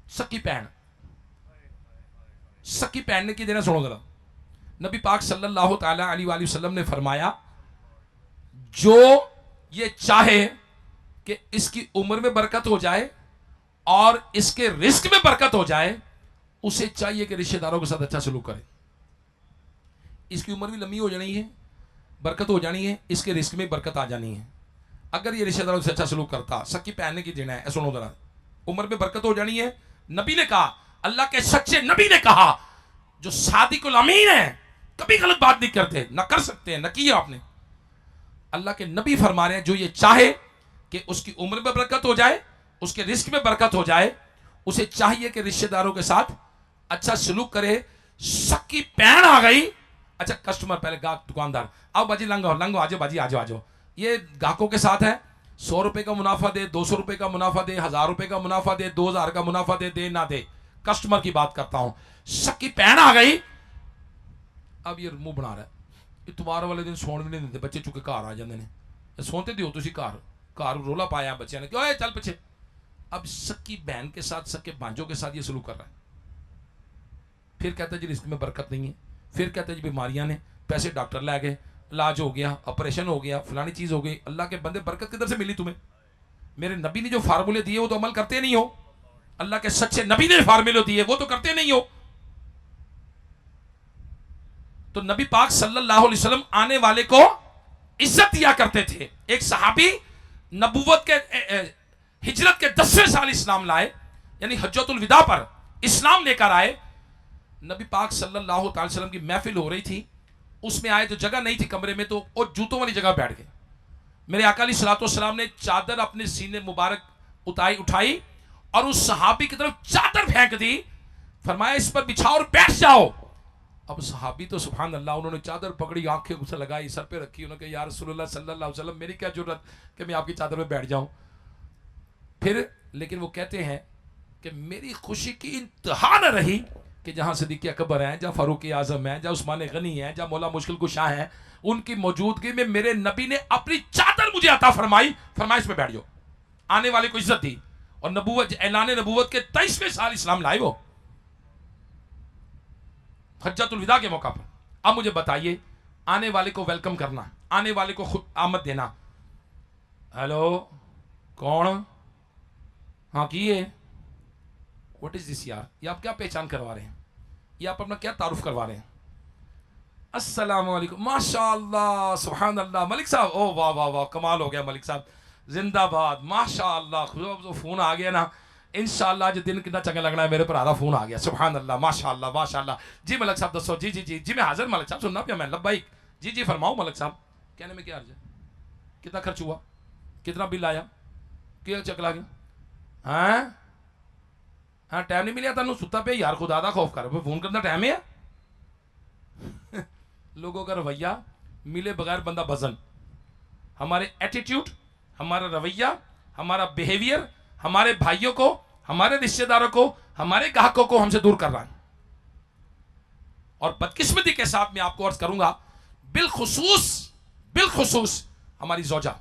सकी भैन, सकी भैन ने की देना, सुनो जरा। नबी पाक सल्लल्लाहु ताला अलैहि वसल्लम ने फरमाया जो ये चाहे कि इसकी उम्र में बरकत हो जाए और इसके रिस्क में बरकत हो जाए, उसे चाहिए कि रिश्तेदारों के साथ अच्छा सलूक करे। इसकी उम्र भी लंबी हो जानी है, बरकत हो जानी है, इसके रिस्क में बरकत आ जानी है। अगर ये रिश्तेदारों से अच्छा सलूक करता, सकी पहनने की देना है, सुनो जरा, उम्र में बरकत हो जानी है। नबी ने कहा, अल्लाह के सच्चे नबी ने कहा, जो सादिकुल अमीन है, कभी गलत बात नहीं करते, ना कर सकते हैं, ना किया आपने। अल्लाह के नबी फरमा रहे हैं जो ये चाहे कि उसकी उम्र में बरकत हो जाए, उसके रिस्क में बरकत हो जाए, उसे चाहिए कि रिश्तेदारों के साथ अच्छा सलूक करे। सकी पैन आ गई, अच्छा कस्टमर पहले गाहक दुकानदार, आओ बाजी लंगो लंगो, आजो बाजी आजो आजो, ये गाहकों के साथ है। 100 रुपए का मुनाफा दे, 200 रुपए का मुनाफा दे, 1000 रुपए का मुनाफा दे, 2000 का मुनाफा दे, दे ना दे, कस्टमर की बात करता हूं। सकी पैन आ गई, अब ये मुंह बना रहा है, इतवार वाले दिन सोन भी नहीं देते, बच्चे चुके घर आ जाते हैं, सोते दियो तुसी घर, घर रोला पाया बच्चे ने, क्यों चल पीछे। अब सकी बहन के साथ, सके भांजों के साथ ये सलूक कर रहा है। फिर कहता जी रिस्क में बरकत नहीं है, फिर कहता जी बीमारियां ने, पैसे डॉक्टर लै गए, इलाज हो गया, ऑपरेशन हो गया, फलानी चीज हो गई। अल्लाह के बंदे बरकत किधर से मिली तुम्हें? मेरे नबी ने जो फार्मूले दिए वो तो अमल करते नहीं हो, अल्लाह के सच्चे नबी ने फार्मूले दिए वो तो करते नहीं हो। तो नबी पाक सल्लल्लाहु अलैहि वसल्लम आने वाले को इज्जत दिया करते थे। एक सहाबी नबूवत के हिजरत के 10वें साल इस्लाम लाए, यानी हज्जतुल विदा पर इस्लाम लेकर आए। नबी पाक सल्लल्लाहु अलैहि वसल्लम की महफिल हो रही थी, उसमें आए तो जगह नहीं थी कमरे में, तो वो जूतों वाली जगह बैठ गए। मेरे आका अलैहि सलाम ने चादर अपने सीने मुबारक उठाई और उस सहाबी की तरफ चादर फेंक दी, फरमाया इस पर बिछाओ और बैठ जाओ। अब सहाबी तो सुभान अल्लाह, उन्होंने चादर पकड़ी, आंखें उसे लगाई, सर पे रखी, उन्होंने कहा या रसूलुल्लाह सल्लल्लाहु अलैहि वसल्लम, मेरी क्या जरूरत कि मैं आपकी चादर में बैठ जाऊं। फिर लेकिन वो कहते हैं कि मेरी खुशी की इंतहा न रही कि जहां सिद्दीक़ अकबर हैं, जहां फारूक आजम हैं, जहां उस्मान गनी हैं, जहां मौला मुश्किल कुशा हैं, उनकी मौजूदगी में मेरे नबी ने अपनी चादर मुझे अता फरमाई, फरमाइश पे बैठ जाओ। आने वाले को इज्जत दी और नबूवत, ऐलान नबूवत के 23वें साल इस्लाम लाए वो, हज्जतुल विदा के मौका पर। अब मुझे बताइए, आने वाले को वेलकम करना, आने वाले को खुद आमद देना, हेलो कौन, हाँ की है, व्हाट इज दिस यार, ये आप क्या पहचान करवा रहे हैं, ये आप अपना क्या तारुफ करवा रहे हैं। अस्सलाम वालेकुम, माशाअल्लाह, सुभान अल्लाह, मलिक साहब, ओ वाह वाह वाह, कमाल हो गया मलिक साहब, जिंदाबाद, माशाअल्लाह। जो फोन आ गया ना, इंशाअल्लाह जो दिन कितना चंगा लगना है, मेरे पर आधा फोन आ गया, सुभान अल्लाह, माशाअल्लाह माशाअल्लाह। जी मलक साहब दसो, जी जी जी जी मैं हाजिर मलक साहब, सुनना पिया मैं, लब्बाइक। जी जी फरमाओ मलक साहब, कहने में क्या अर्ज है, कितना खर्च हुआ, कितना बिल आया, क्या चकला गया, हाँ हाँ टाइम नहीं मिला तेन, सुता पे यार, खुदा दा खौफ कर, फोन करना टाइम है। लोगों का रवैया मिले बगैर बंदा वजन, हमारे एटीट्यूड, हमारा रवैया, हमारा बिहेवियर हमारे भाइयों को, हमारे रिश्तेदारों को, हमारे ग्राहकों को हमसे दूर कर रहा है। और बदकिस्मती के साथ मैं आपको अर्ज करूंगा, बिलखुसूस हमारी जोजा,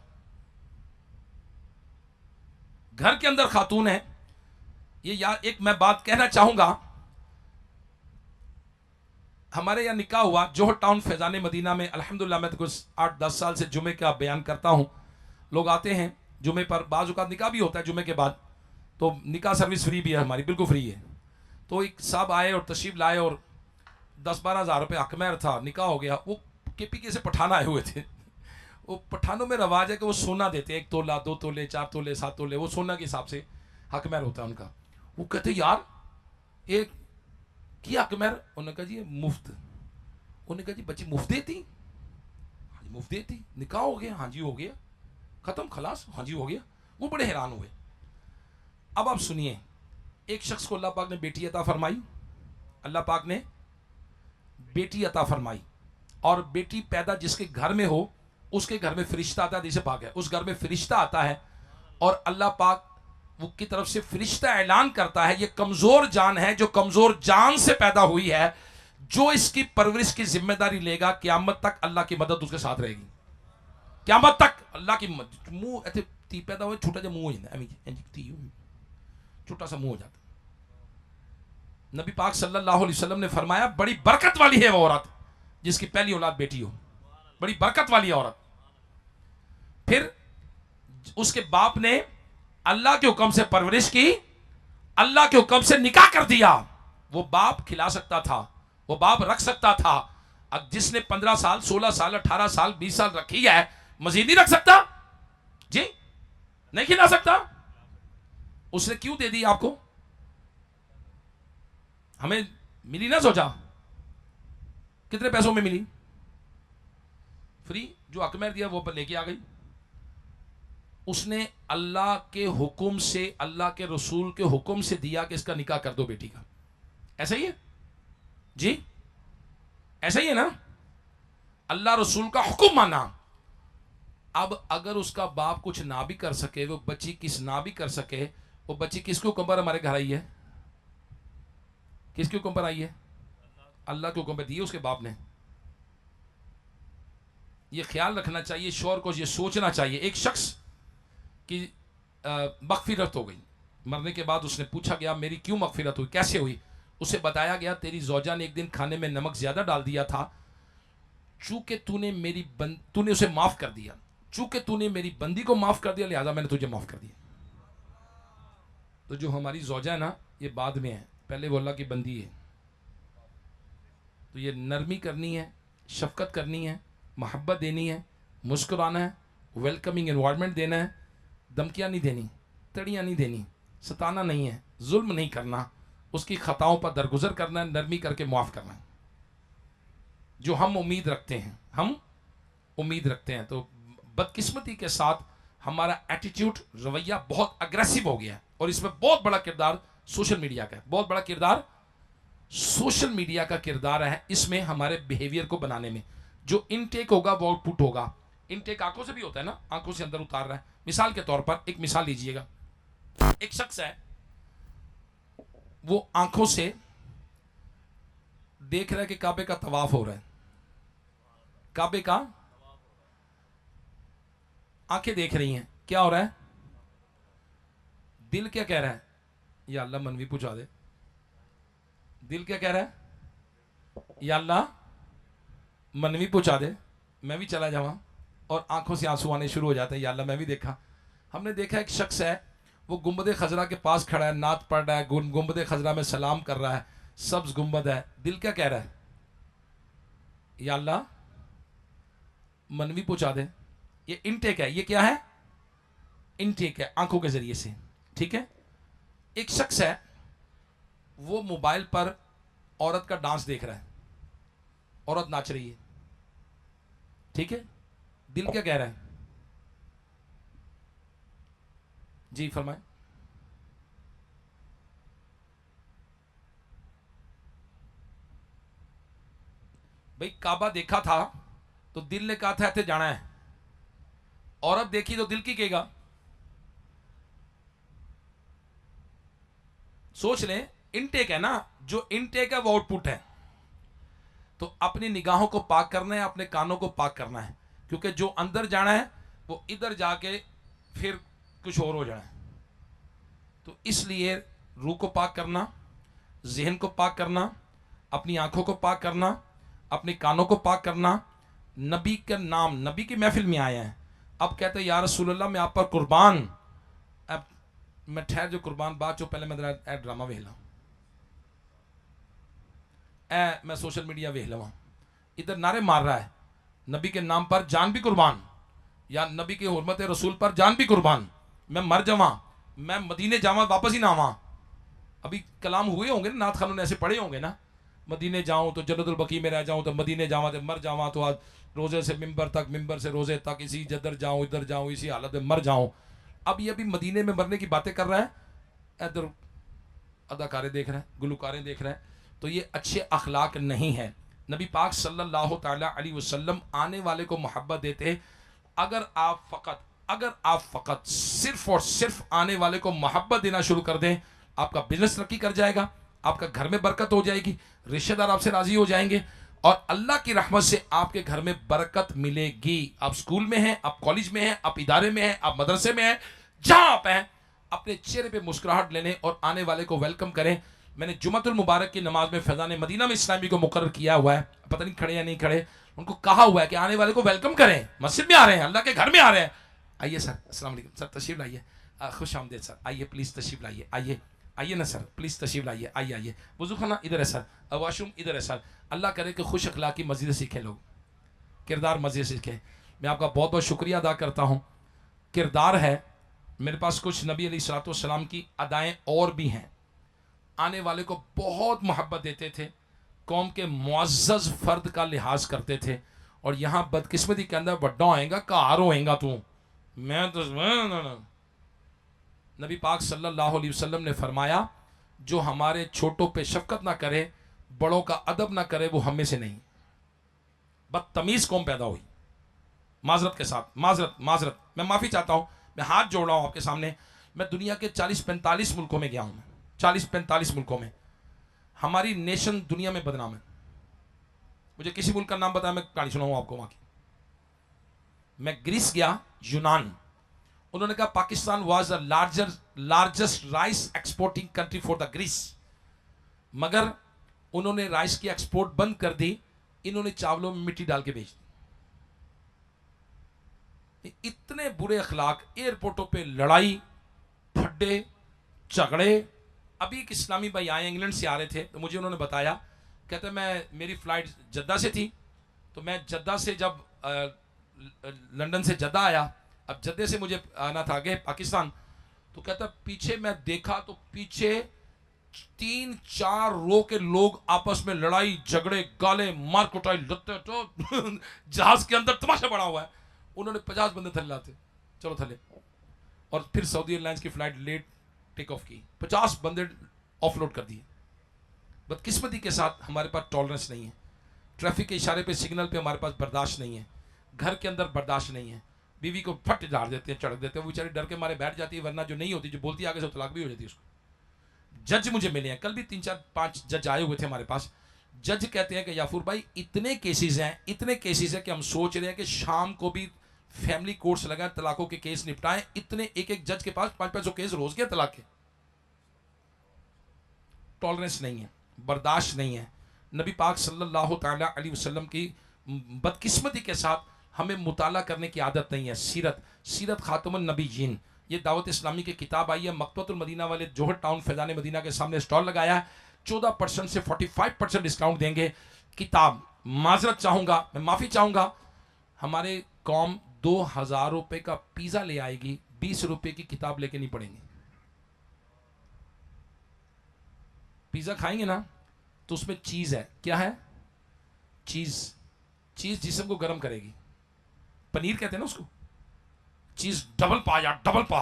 घर के अंदर खातून है। ये यार एक मैं बात कहना चाहूंगा, हमारे यहाँ निकाह हुआ जोहर टाउन फैजान मदीना में, अल्हम्दुलिल्लाह मैं तो कुछ 8-10 साल से जुमे का बयान करता हूँ। लोग आते हैं जुमे पर, बाज़ औक़ात निकाह भी होता है जुमे के बाद, तो निकाह सर्विस फ्री भी है हमारी, बिल्कुल फ्री है। तो एक साहब आए और तशरीफ लाए और 10-12 हज़ार रुपये हकमैर था, निकाह हो गया। वो KPK से पठान आए हुए थे। वो पठानों में रवाज है कि वो सोना देते हैं, 1 तोला 2 तोले 4 तोले 7 तोले, वो सोना के हिसाब से हकमैर होता है उनका। वो कहते यार एक की हकमैर, उन्होंने कहा जी ये मुफ्त। उन्होंने कहा जी बच्ची मुफ्त देती, हाँ जी मुफ्त देती, निकाह हो गया, हाँ जी हो गया, खत्म खलास, हाँ जी हो गया। वो बड़े हैरान हुए। अब आप सुनिए, एक शख्स को अल्लाह पाक ने बेटी अता फरमाई, अल्लाह पाक ने बेटी अता फरमाई, और बेटी पैदा जिसके घर में हो उसके घर में फरिश्ता आता है, जिसे पाक है उस घर में फरिश्ता आता है, और अल्लाह पाक वो की तरफ से फरिश्ता ऐलान करता है, ये कमजोर जान है जो कमजोर जान से पैदा हुई है, जो इसकी परवरिश की जिम्मेदारी लेगा क़यामत तक अल्लाह की मदद उसके साथ रहेगी, क़यामत तक अल्लाह की मदद। मुंह ऐसे ती पैदा हुए, छोटा सा मुंह हो जाता, छोटा सा मुंह हो जाता। नबी पाक सल्लल्लाहु अलैहि वसल्लम ने फरमाया, बड़ी बरकत वाली है वो औरत जिसकी पहली औलाद बेटी हो, बड़ी बरकत वाली औरत। फिर उसके बाप ने अल्लाह के हुक्म से परवरिश की, अल्लाह के हुक्म से निकाह कर दिया। वो बाप खिला सकता था, वो बाप रख सकता था। अब जिसने 15 साल 16 साल 18 साल 20 साल रखी है, मजीद नहीं रख सकता जी, नहीं खिला सकता। उसने क्यों दे दी आपको, हमें मिली ना सोचा, कितने पैसों में मिली, फ्री, जो हकमैर दिया वो लेके आ गई। उसने अल्लाह के हुक्म से, अल्लाह के रसूल के हुक्म से दिया कि इसका निकाह कर दो बेटी का। ऐसा ही है जी, ऐसा ही है ना, अल्लाह रसूल का हुक्म माना। अब अगर उसका बाप कुछ ना भी कर सके, वो बच्ची किस ना भी कर सके, वो बच्ची किसके हुक्म पर हमारे घर आई है, किसके हुक्म पर आई है, अल्लाह के हुक्म पर दी है उसके बाप ने। ये ख्याल रखना चाहिए, शौहर को ये सोचना चाहिए। एक शख्स की मगफिरत हो गई, मरने के बाद उसने पूछा गया मेरी क्यों मगफिरत हुई, कैसे हुई। उसे बताया गया तेरी जोजा ने एक दिन खाने में नमक ज्यादा डाल दिया था, चूंकि तूने उसे माफ कर दिया, चूंकि तूने मेरी बंदी को माफ कर दिया, लिहाजा मैंने तुझे माफ कर दिया। तो जो हमारी जोजा है ना, ये बाद में है, पहले वो अल्लाह की बंदी है। तो ये नरमी करनी है, शफकत करनी है, मोहब्बत देनी है, मुस्कुराना है, वेलकमिंग एनवायरनमेंट देना है, धमकियाँ नहीं देनी, तड़ियाँ नहीं देनी, सताना नहीं है, जुल्म नहीं करना, उसकी खताओं पर दरगुजर करना है, नरमी करके माफ़ करना है। जो हम उम्मीद रखते हैं, हम उम्मीद रखते हैं। तो बदकिस्मती के साथ हमारा एटीट्यूड, रवैया बहुत अग्रेसिव हो गया है, और इसमें बहुत बड़ा किरदार सोशल मीडिया का है, बहुत बड़ा किरदार सोशल मीडिया का किरदार है इसमें, हमारे बिहेवियर को बनाने में। जो इनटेक होगा वो आउटपुट होगा। इनटेक आंखों से भी होता है ना, आंखों से अंदर उतार रहा है। मिसाल के तौर पर एक मिसाल लीजिएगा, एक शख्स है, वो आंखों से देख रहा है कि काबे का तवाफ हो रहा है, काबे का, आंखें देख रही हैं क्या हो रहा है, दिल क्या कह रहा है, या अल्लाह मनवी पूछा दे, दिल क्या कह रहा है, या अल्लाह मनवी पूछा दे, मैं भी चला जाऊँ, और आंखों से आंसू आने शुरू हो जाते हैं, या अल्लाह मैं भी देखा। हमने देखा एक शख्स है, वो गुंबद खजरा के पास खड़ा है, नात पढ़ रहा है, गुंबद खजरा में सलाम कर रहा है, सब्ज गुंबद है, दिल क्या कह रहा है, या अल्लाह मनवी पूछा दे। ये इनटेक है, ये क्या है, इनटेक है आंखों के जरिए से, ठीक है। एक शख्स है, वो मोबाइल पर औरत का डांस देख रहा है, औरत नाच रही है, ठीक है। दिल क्या कह रहा है? जी फरमाए। भाई काबा देखा था तो दिल ने कहा था ऐसे जाना है, औरत देखी तो दिल की कहेगा। सोच लें, इनटेक है ना, जो इनटेक है वो आउटपुट है। तो अपनी निगाहों को पाक करना है, अपने कानों को पाक करना है, क्योंकि जो अंदर जाना है वो इधर जाके फिर कुछ और हो जाना है। तो इसलिए रूह को पाक करना, जहन को पाक करना, अपनी आंखों को पाक करना, अपने कानों को पाक करना। नबी का नाम, नबी की महफिल में आए हैं, अब कहते हैं या रसूलल्लाह मैं आप पर कुर्बान। अब मैं ठहर जो कुर्बान बात जो पहले मैं ए ड्रामा वेख ला, मैं सोशल मीडिया वेख लवा, इधर नारे मार रहा है नबी के नाम पर जान भी कुर्बान, या नबी के हुर्मत रसूल पर जान भी कुर्बान। मैं मर जावा, मैं मदीने जावा, वापस ही ना आवा। अभी कलाम हुए होंगे ना, नाथ खानों ने ऐसे पढ़े होंगे ना, मदीने जाऊं तो जन्नतुल बकी में रह जाऊं, तो मदीने जावा तो मर जावा, तो आज रोजे से मिंबर तक, मिंबर से रोजे तक, इसी जदर जाऊं इधर जाऊं, इसी हालत में मर जाऊं। अब ये अभी मदीने में मरने की बातें कर रहा है, इधर अदाकारें देख रहे हैं, गुलकारें देख रहे हैं। तो ये अच्छे अखलाक नहीं है। नबी पाक सल्लल्लाहु ताला अलैहि वसल्लम आने वाले को मोहब्बत देते। अगर आप फकत सिर्फ और सिर्फ आने वाले को मोहब्बत देना शुरू कर दें, आपका बिजनेस तरक्की कर जाएगा, आपका घर में बरकत हो जाएगी, रिश्तेदार आपसे राजी हो जाएंगे, और अल्लाह की रहमत से आपके घर में बरकत मिलेगी। आप स्कूल में हैं, आप कॉलेज में हैं, आप इदारे में हैं, आप मदरसे में हैं, जहां आप हैं, अपने चेहरे पे मुस्कुराहट लेने और आने वाले को वेलकम करें। मैंने जुमतुल मुबारक की नमाज में फैज़ान मदीना में इस्लामी को मुकर्रर किया हुआ है, पता नहीं खड़े या नहीं खड़े, उनको कहा हुआ है कि आने वाले को वेलकम करें। मस्जिद में आ रहे हैं, अल्लाह के घर में आ रहे हैं, आइए सर, अस्सलाम वालेकुम सर, तशरीफ लाइए, खुश आमदेद सर, आइए प्लीज़ तशरीफ लाइए, आइए आइए ना सर, प्लीज़ तशरीफ लाइए, आइए आइए, वज़ू खाना इधर है सर, वाशरूम इधर है सर। अल्लाह करे कि खुश अखलाकी मस्जिद सीखें लोग, किरदार मस्जिद सीखें। मैं आपका बहुत बहुत शुक्रिया अदा करता हूँ। किरदार है, मेरे पास कुछ नबी अलैहिस्सलाम की अदाएँ और भी हैं। आने वाले को बहुत मोहब्बत देते थे, कौम के मुअज़्ज़ज़ फ़र्द का लिहाज करते थे। और यहाँ बदकिस्मती के अंदर बड्डा होएगा, कार होएगा तू, मैं तो नबी पाक सल्लल्लाहु अलैहि वसल्लम ने फरमाया, जो हमारे छोटों पे शफकत ना करे, बड़ों का अदब ना करे, वो हमें से नहीं। बदतमीज़ कौम पैदा हुई। माजरत के साथ, माजरत, मैं माफ़ी चाहता हूँ, मैं हाथ जोड़ रहा हूँ आपके सामने। मैं दुनिया के 40-45 मुल्कों में गया हूँ, मैं 40-45 मुल्कों में। हमारी नेशन दुनिया में बदनाम है। मुझे किसी मुल्क का नाम बताया, मैं कहानी सुनाऊँ आपको वहाँ की। मैं ग्रीस गया, यूनान, उन्होंने कहा Pakistan was the largest rice exporting country for the Greece, मगर उन्होंने राइस की एक्सपोर्ट बंद कर दी, इन्होंने चावलों में मिट्टी डाल के बेच दी। इतने बुरे अखलाक, एयरपोर्टों पे लड़ाई फड्डे झगड़े। अभी एक इस्लामी भाई आए, इंग्लैंड से आ रहे थे, तो मुझे उन्होंने बताया, कहते मेरी फ्लाइट जद्दा से थी, तो मैं जद्दा से जब लंदन से जद्दा आया, अब जद्दे से मुझे आना था आगे पाकिस्तान, तो कहता पीछे मैं देखा तो पीछे 3-4 रो के लोग आपस में लड़ाई झगड़े, गाले मार कुटाई, लत्ते तो जहाज के अंदर तमाशा पड़ा हुआ है। उन्होंने 50 बंदे थले लाते, चलो थले, और फिर सऊदी एयरलाइंस की फ्लाइट लेट टेक ऑफ की, 50 बंदे ऑफलोड कर दिए। बदकिस्मती के साथ हमारे पास टॉलरेंस नहीं है, ट्रैफिक के इशारे पे, सिग्नल पे हमारे पास बर्दाश्त नहीं है, घर के अंदर बर्दाश्त नहीं है, बीवी को फट झाड़ देते हैं, चढ़क देते हैं, वो बेचारी डर के मारे बैठ जाती है, वरना जो नहीं होती, जो बोलती है आगे से तलाक भी हो जाती है उसको। जज मुझे मिले हैं, कल भी 3-4-5 जज आए हुए थे हमारे पास। जज कहते हैं कि याफूर भाई इतने केसेस हैं कि हम सोच रहे हैं कि शाम को भी फैमिली कोर्ट्स लगाएं, तलाकों के केस निपटाएं। इतने एक जज के पास 500 केस रोज के तलाक के। टॉलरेंस नहीं है, बर्दाश्त नहीं है। नबी पाक सल्लल्लाहु ताला अलैहि वसल्लम की बदकिस्मती के साथ हमें मुताला करने की आदत नहीं है। सीरत खातमुन नबीयीन, ये दावत इस्लामी की किताब आई है, मकतबतुल मदीना वाले जोहर टाउन फैज़ान मदीना के सामने स्टॉल लगाया है, 14% से 45% डिस्काउंट देंगे। किताब, माजरत चाहूँगा, मैं माफ़ी चाहूँगा, हमारे कौम 2000 रुपये का पिज़्ज़ा ले आएगी, 20 रुपए की किताब लेके नहीं पढ़ेंगे। पिज्जा खाएंगे ना तो उसमें चीज है, क्या है? चीज। चीज जिस्म को गर्म करेगी। पनीर कहते हैं ना उसको, चीज डबल पा या डबल पा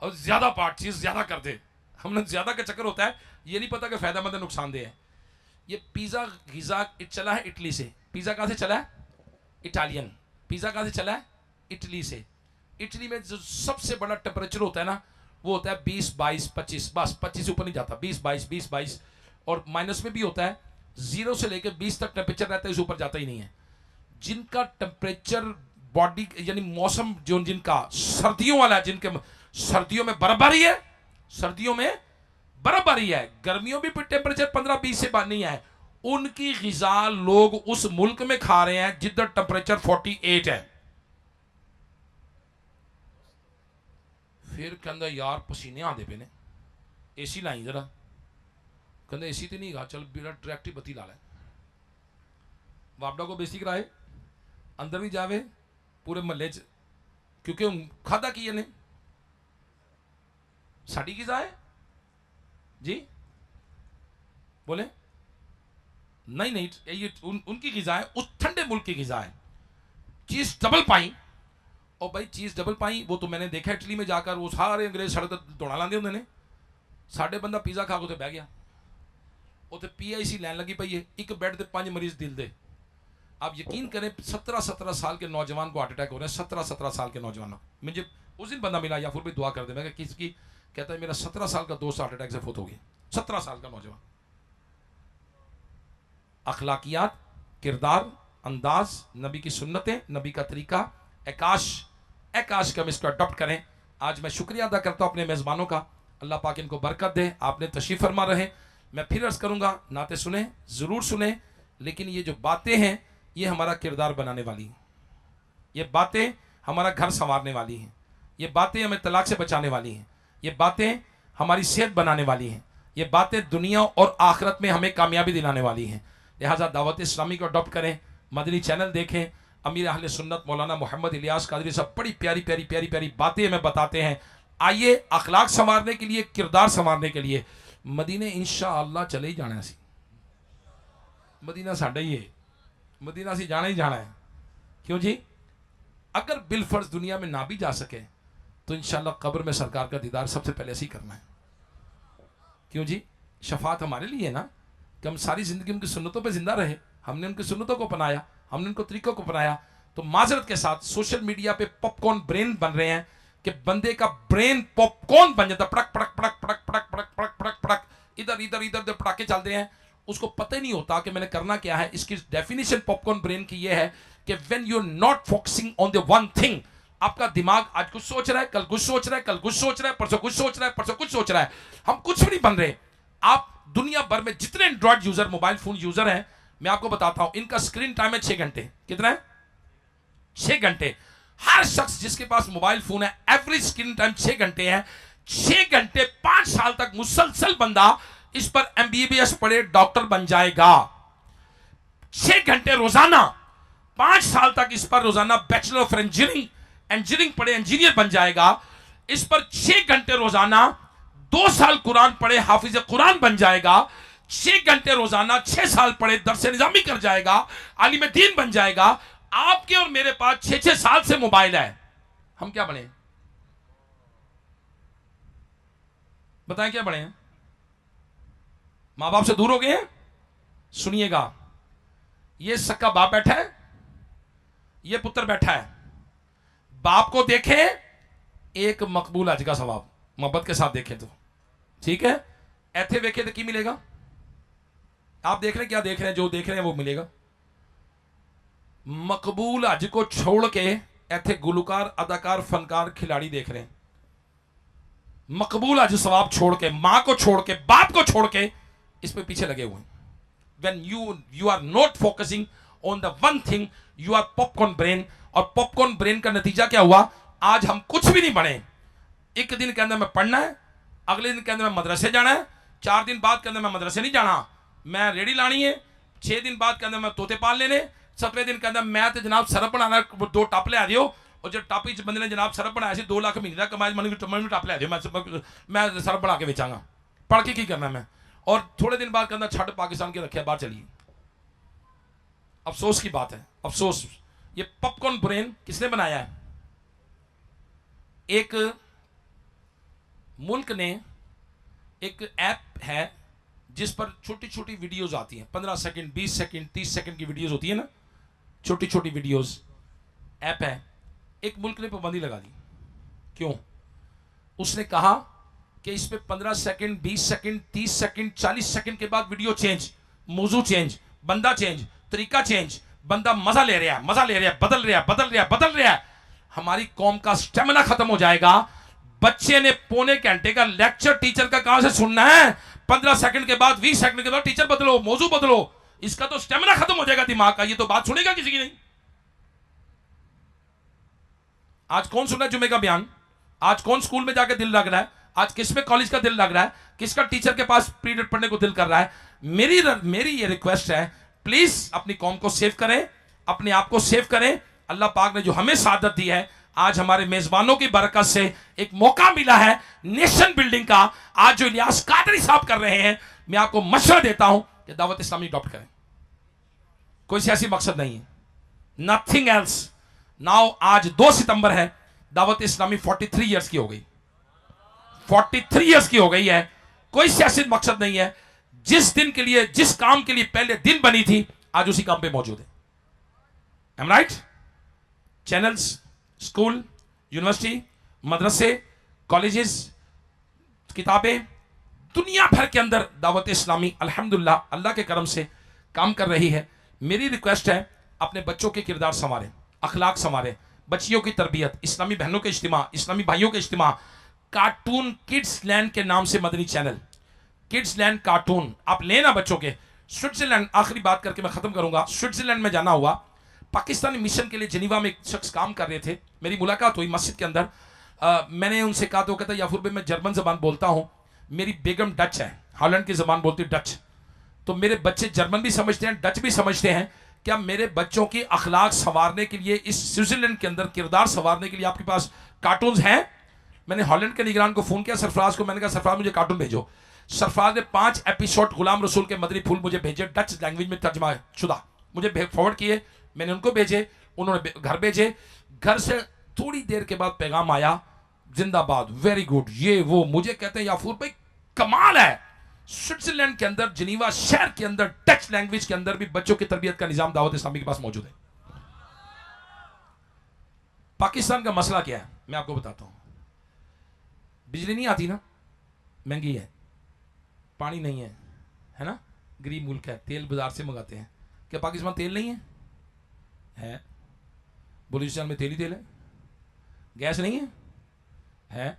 और ज्यादा पा, चीज ज्यादा कर दे। हमने ज्यादा का चक्कर होता है, ये नहीं पता कि फायदेमंद है नुकसानदेह है। ये पिज्जा गिजा चला है इटली से। पिज्जा कहां से चला है? इटालियन। पिज्जा कहां से चला है? इटली से। इटली में जो सबसे बड़ा टेम्परेचर होता है ना, वो होता है 20, 22, 25, बस 25 से ऊपर नहीं जाता। 20, 22, 20, 22 और माइनस में भी होता है। 0 से लेकर 20 तक टेम्परेचर रहता है, इस ऊपर जाता ही नहीं है। जिनका टेम्परेचर बॉडी यानी मौसम जो जिनका सर्दियों वाला है, जिनके सर्दियों में बर्फबारी है, सर्दियों में बर्फबारी है, गर्मियों में भी टेम्परेचर 15-20 से बाहर नहीं है, उनकी गिजा लोग उस मुल्क में खा रहे हैं जिधर टेम्परेचर 48 है। फिर कहता यार पसीने आते पे ने, एसी लाई जरा। कहते एसी तो नहीं गा, चल बिना डायरेक्ट ही बत्ती ला ले। वापडा को बेसी कराए, अंदर भी जावे पूरे महल्ले च, क्योंकि खादा की ने साड़ी गिजा है जी, बोले नहीं नहीं ये उनकी गिजा है, उस ठंडे मुल्क की गिजा है। चीज डबल पाई, और भाई चीज डबल पाई वो तो मैंने देखा इटली में जाकर, वो सारे अंग्रेज सड़क दौड़ा लाते होंगे ने। साढ़े बंदा पिज्जा खा के उत्ते बह गया, उत्ते PIC लैन लगी पई है, एक बेड पे 5 मरीज दिल दे। आप यकीन करें 17-17 साल के नौजवान को हार्ट अटैक हो रहे हैं। 17-17 साल के नौजवानों, मुझे उस दिन बंदा मिला, या फिर भी दुआ कर दे, मैं किसकी, कहता है मेरा 17 साल का दोस्त हार्ट अटैक से फौत हो गया। 17 साल का नौजवान। अखलाकियात, किरदार, अंदाज, नबी की सुन्नतें, नबी का तरीका, आकाश का हम इसको अडॉप्ट करें। आज मैं शुक्रिया अदा करता हूं अपने मेज़बानों का, अल्लाह पाक इनको बरकत दे। आपने तशरीफ फरमा रहे। मैं फिर अर्ज करूंगा, नाते सुने, ज़रूर सुने, लेकिन ये जो बातें हैं ये हमारा किरदार बनाने वाली हैं, ये बातें हमारा घर संवारने वाली हैं, ये बातें हमें तलाक से बचाने वाली हैं, ये बातें हमारी सेहत बनाने वाली हैं, ये बातें दुनिया और आखिरत में हमें कामयाबी दिलाने वाली हैं। लिहाजा दावत इस्लामी को अडॉप्ट करें, मदनी चैनल देखें। अमीर अहले सुन्नत मौलाना मोहम्मद इलियास कादरी साहब बड़ी प्यारी प्यारी प्यारी प्यारी बातें हमें बताते हैं। आइए अखलाक संवारने के लिए, किरदार संवारने के लिए मदीने इंशाअल्लाह चले ही जाना सी। मदीना साडा ही है, मदीना से जाना ही जाना है। क्यों जी? अगर बिलफर्ज दुनिया में ना भी जा सके तो इंशाअल्लाह कब्र में सरकार का दीदार सबसे पहले ऐसे ही करना है। क्यों जी? शफात हमारे लिए है ना, कि हम सारी जिंदगी उनकी सुन्नतों पे जिंदा रहे। हमने उनकी सुन्नतों को अपनाया, हमने उनको तरीकों को अपनाया। तो माजरत के साथ सोशल मीडिया पे पॉपकॉर्न ब्रेन बन रहे हैं कि बंदे का ब्रेन पॉपकॉर्न बन जाता, पड़क पड़क पड़क पड़क पड़क पड़क पड़क पड़क पड़क, इधर इधर इधर इधर पटाखे चलते हैं। उसको पता ही नहीं होता कि मैंने करना क्या है। इसकी डेफिनेशन पॉपकॉर्न ब्रेन की यह है कि when you are not focusing on the one thing, आपका दिमाग आज कुछ सोच रहा है, कल कुछ सोच रहा है, कल कुछ सोच रहा है, परसों कुछ सोच रहा है, परसों कुछ सोच रहा है। हम कुछ भी नहीं बन रहे। आप दुनिया भर में जितने Android user, mobile phone user हैं, मैं आपको बताता हूं, इनका स्क्रीन टाइम है 6 घंटे। कितना है? 6 घंटे। हर शख्स जिसके पास मोबाइल फोन है, एवरेज स्क्रीन टाइम 6 घंटे है। 6 घंटे 5 साल तक मुसलसल बंदा इस पर MBBS पढ़े डॉक्टर बन जाएगा। 6 घंटे रोजाना 5 साल तक इस पर रोजाना बैचलर ऑफ इंजीनियरिंग पढ़े इंजीनियर बन जाएगा। इस पर 6 घंटे रोजाना 2 साल कुरान पढ़े हाफिज कुरान बन जाएगा। 6 घंटे रोजाना 6 साल पढ़े दरसे निजामी कर जाएगा, आलिम दीन बन जाएगा। आपके और मेरे पास 6-6 साल से मोबाइल है, हम क्या बने? बताएं क्या बने हैं? मां बाप से दूर हो गए हैं। सुनिएगा, ये सक्का बाप बैठा है, ये पुत्र बैठा है। बाप को देखे एक मकबूल हज का सवाब, मोहब्बत के साथ देखें तो ठीक है। ऐथे देखे तो की मिलेगा? आप देख रहे हैं, क्या देख रहे हैं? जो देख रहे हैं वो मिलेगा। मकबूल हज को छोड़ के ऐथे गुलकार, अदाकार, फनकार, खिलाड़ी देख रहे हैं। मकबूल हज सवाब छोड़ के, मां को छोड़ के, बाप को छोड़ के इस पे पीछे लगे हुए हैं। When you are not focusing on the one thing, you are popcorn brain। और पॉपकॉर्न ब्रेन का नतीजा क्या हुआ? आज हम कुछ भी नहीं बने। एक दिन के अंदर मैं पढ़ना है, अगले दिन के अंदर मैं मदरसे जाना है, 4 दिन बाद के अंदर मैं मदरसे नहीं जाना, मैं रेडी लानी है, 6 दिन बाद के अंदर मैं तोते पाल लेने, 7वें दिन के अंदर मैं तो जनाब सरफ बनाना, 2 टप ले आ दियो, और जब टापी बंदे ने जनाब सरफ बनाया सी 2 लाख महीने का कमाया, मन टप लै दो, मैं सरफ बना के बेचांगा, पढ़ के की करना मैं। और थोड़े दिन बाद कहना छड़ पाकिस्तान के रखे, बाहर चलिए। अफसोस की बात है, अफसोस। ये पॉपकॉर्न ब्रेन किसने बनाया है? एक मुल्क ने एक ऐप है जिस पर छोटी छोटी वीडियोस आती हैं, 15 सेकंड 20 सेकंड 30 सेकंड की वीडियोस होती है ना, छोटी छोटी वीडियोस, ऐप है। एक मुल्क ने पाबंदी लगा दी। क्यों? उसने कहा कि इस पे 15 सेकंड 20 सेकंड 30 सेकंड 40 सेकंड के बाद वीडियो चेंज, मौजू चेंज, बंदा चेंज, तरीका चेंज, बंदा मजा ले रहा है, मजा ले रहा है, बदल रहा है, बदल रहा है, बदल रहा है। हमारी कौम का स्टेमिना खत्म हो जाएगा। बच्चे ने पौने घंटे का लेक्चर टीचर का कहां से सुनना है? 15 सेकंड के बाद 20 सेकंड के बाद टीचर बदलो, मौजू बदलो, इसका तो स्टेमिना खत्म हो जाएगा दिमाग का। ये तो बात सुनेगा किसी की नहीं। आज कौन सुना जुमे का बयान? आज कौन स्कूल में जाके दिल लग रहा है? आज किस में कॉलेज का दिल लग रहा है? किसका टीचर के पास पीरियड पढ़ने को दिल कर रहा है? मेरी ये रिक्वेस्ट है, प्लीज अपनी कौम को सेव करें, अपने आप को सेव करें। अल्लाह पाक ने जो हमें सादत दी है, आज हमारे मेजबानों की बरकत से एक मौका मिला है नेशन बिल्डिंग का। आज जो इलियास कादरी साहब कर रहे हैं, मैं आपको मशवरा देता हूं कि दावत इस्लामी अडॉप्ट करें। कोई सियासी मकसद नहीं है, नथिंग एल्स। नाउ आज 2 सितंबर है, दावत इस्लामी 43 ईयर्स की हो गई, 43 ईयर्स की हो गई है। कोई सियासी मकसद नहीं है। जिस दिन के लिए, जिस काम के लिए पहले दिन बनी थी, आज उसी काम पे मौजूद है। Am right? Channels, school, university, मदरसे, कॉलेजेस, किताबें, दुनिया भर के अंदर दावत इस्लामी अल्हम्दुलिल्लाह अल्लाह के करम से काम कर रही है। मेरी रिक्वेस्ट है, अपने बच्चों के किरदार संवारें, अखलाक संवारें, बच्चियों की तरबियत, इस्लामी बहनों के इज्तिमा, इस्लामी भाइयों के इज्तिमा। कार्टून किड्स लैंड के नाम से Madani channel, kids land cartoon आप लेना बच्चों के। स्विट्जरलैंड, आखिरी बात करके मैं खत्म करूंगा। स्विट्जरलैंड में जाना हुआ, पाकिस्तानी मिशन के लिए जिनीवा में एक शख्स काम कर रहे थे, मेरी मुलाकात हुई मस्जिद के अंदर। मैंने उनसे कहा तो कहता याफूर भाई मैं जर्मन जबान बोलता हूँ, मेरी बेगम डच है, हॉलैंड की जबान बोलती डच, तो मेरे बच्चे जर्मन भी समझते हैं, डच भी समझते हैं। क्या मेरे बच्चों की अखलाक संवारने के लिए, इस स्विट्जरलैंड के अंदर किरदार संवारने के लिए आपके पास कार्टून्स हैं? मैंने हॉलैंड के निगरान को फोन किया, सरफराज को, मैंने कहा सरफराज मुझे कार्टून भेजो। सरफराज ने 5 एपिसोड गुलाम रसूल के मदनी फूल मुझे भेजे, डच लैंग्वेज में तर्जमा शुदा मुझे फॉरवर्ड किए। मैंने उनको भेजे, उन्होंने घर भेजे। घर से थोड़ी देर के बाद पैगाम आया, जिंदाबाद, वेरी गुड, ये वो। मुझे कहते हैं याफूर भाई कमाल है, स्विट्जरलैंड के अंदर, जिनीवा शहर के अंदर, डच लैंग्वेज के अंदर भी बच्चों की तरबियत का निजाम दावत इस्लामी के पास मौजूद है। पाकिस्तान का मसला क्या है मैं आपको बताता हूं। बिजली नहीं आती ना, महंगी है, पानी नहीं है, है ना, गरीब मुल्क है, तेल बाजार से मंगाते हैं। क्या पाकिस्तान तेल नहीं है? है। बलूचिस्तान में तेल ही तेल है। गैस नहीं है? है।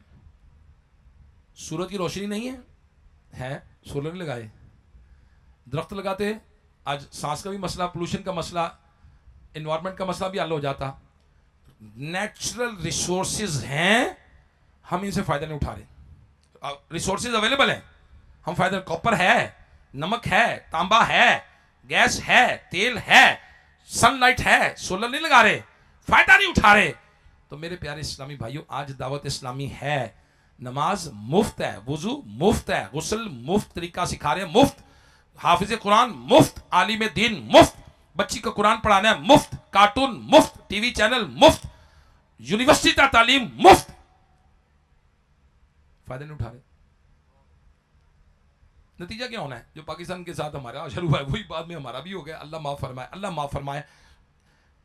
सूरज की रोशनी नहीं है? है। सोलर नहीं लगाए, दरख्त लगाते हैं। आज सांस का भी मसला, पोल्यूशन का मसला, एनवायरनमेंट का मसला भी हल हो जाता। नेचुरल रिसोर्सेज हैं, हम इनसे फायदा नहीं उठा रहे। रिसोर्सेज अवेलेबल हैं, हम फायदा, कॉपर है, नमक है, तांबा है, गैस है, तेल है, सनलाइट है, सोलर नहीं लगा रहे, फायदा नहीं उठा रहे। तो मेरे प्यारे इस्लामी भाइयों, आज दावत इस्लामी है, नमाज मुफ्त है, वुजू मुफ्त है, गुस्ल मुफ्त, तरीका सिखा रहे हैं मुफ्त, हाफिज कुरान मुफ्त, आलिम दीन मुफ्त, बच्ची को कुरान पढ़ाना है मुफ्त, कार्टून मुफ्त, टीवी चैनल मुफ्त, यूनिवर्सिटी का तालीम मुफ्त। फायदा नहीं उठा रहे। नतीजा क्या होना है? जो पाकिस्तान के साथ हमारा शुरू हुआ है वही बाद में हमारा भी हो गया। अल्लाह माफ फरमाए, अल्लाह माफ फरमाए।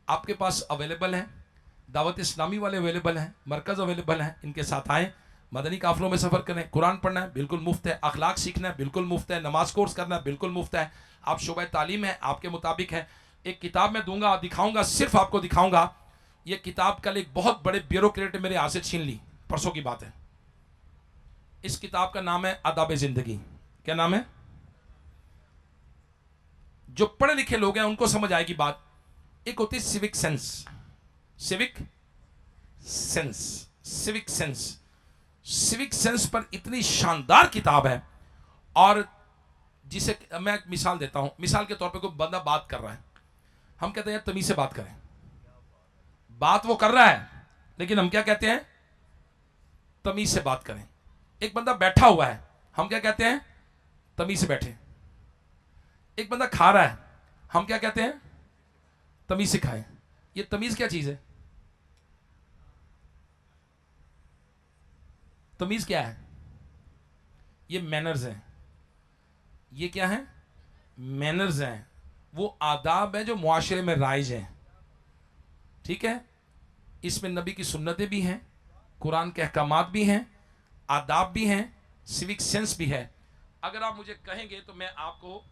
आपके पास अवेलेबल है, दावत इस्लामी वाले अवेलेबल हैं, मरकज अवेलेबल हैं, इनके साथ आएँ, मदनी काफिलों में सफर करें। कुरान पढ़ना है बिल्कुल मुफ्त है, अखलाक सीखना है बिल्कुल मुफ्त है, नमाज कोर्स करना है बिल्कुल मुफ्त है। आप शोबा तालीम है, आपके मुताबिक है। एक किताब मैं दूंगा, दिखाऊंगा, सिर्फ आपको दिखाऊंगा। ये किताब कल एक बहुत बड़े ब्यूरोक्रेट मेरे हाथ से छीन ली, परसों की बात है। इस किताब का नाम है आदाब जिंदगी। क्या नाम है? जो पढ़े लिखे लोग हैं उनको समझ आएगी बात। एक होती है civic sense, civic sense, civic sense. Civic sense पर इतनी शानदार किताब है। और जिसे मैं एक मिसाल देता हूं, मिसाल के तौर पे कोई बंदा बात कर रहा है, हम कहते हैं यार तमीज से बात करें। बात वो कर रहा है, लेकिन हम क्या कहते हैं? तमीज से बात करें। एक बंदा बैठा हुआ है, हम क्या कहते हैं? तमीज से बैठे। एक बंदा खा रहा है, हम क्या कहते हैं? तमीज से खाएं। ये तमीज क्या चीज है? तमीज क्या है? ये मैनर्स हैं। ये क्या है? मैनर्स हैं। वो आदाब है जो मुआशरे में राइज हैं। ठीक है? इसमें नबी की सुन्नतें भी हैं, कुरान के अहकामात भी हैं, आदाब भी हैं, सिविक सेंस भी है। अगर आप मुझे कहेंगे तो मैं आपको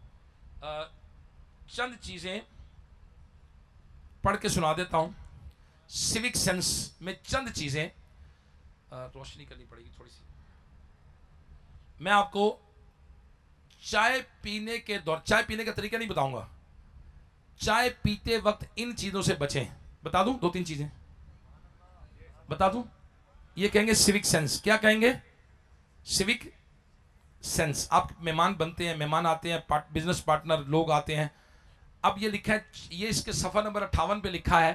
चंद चीजें पढ़ के सुना देता हूं। सिविक सेंस में चंद चीजें, रोशनी करनी पड़ेगी थोड़ी सी। मैं आपको चाय पीने के दौर, चाय पीने का तरीका नहीं बताऊंगा, चाय पीते वक्त इन चीजों से बचें। बता दूं? 2-3 चीजें बता दूं। ये कहेंगे सिविक सेंस। क्या कहेंगे? Civic sense. आप मेहमान बनते हैं, मेहमान आते हैं, बिजनेस पार्टनर लोग आते हैं। अब ये लिखा है, ये इसके सफा नंबर 58 पे लिखा है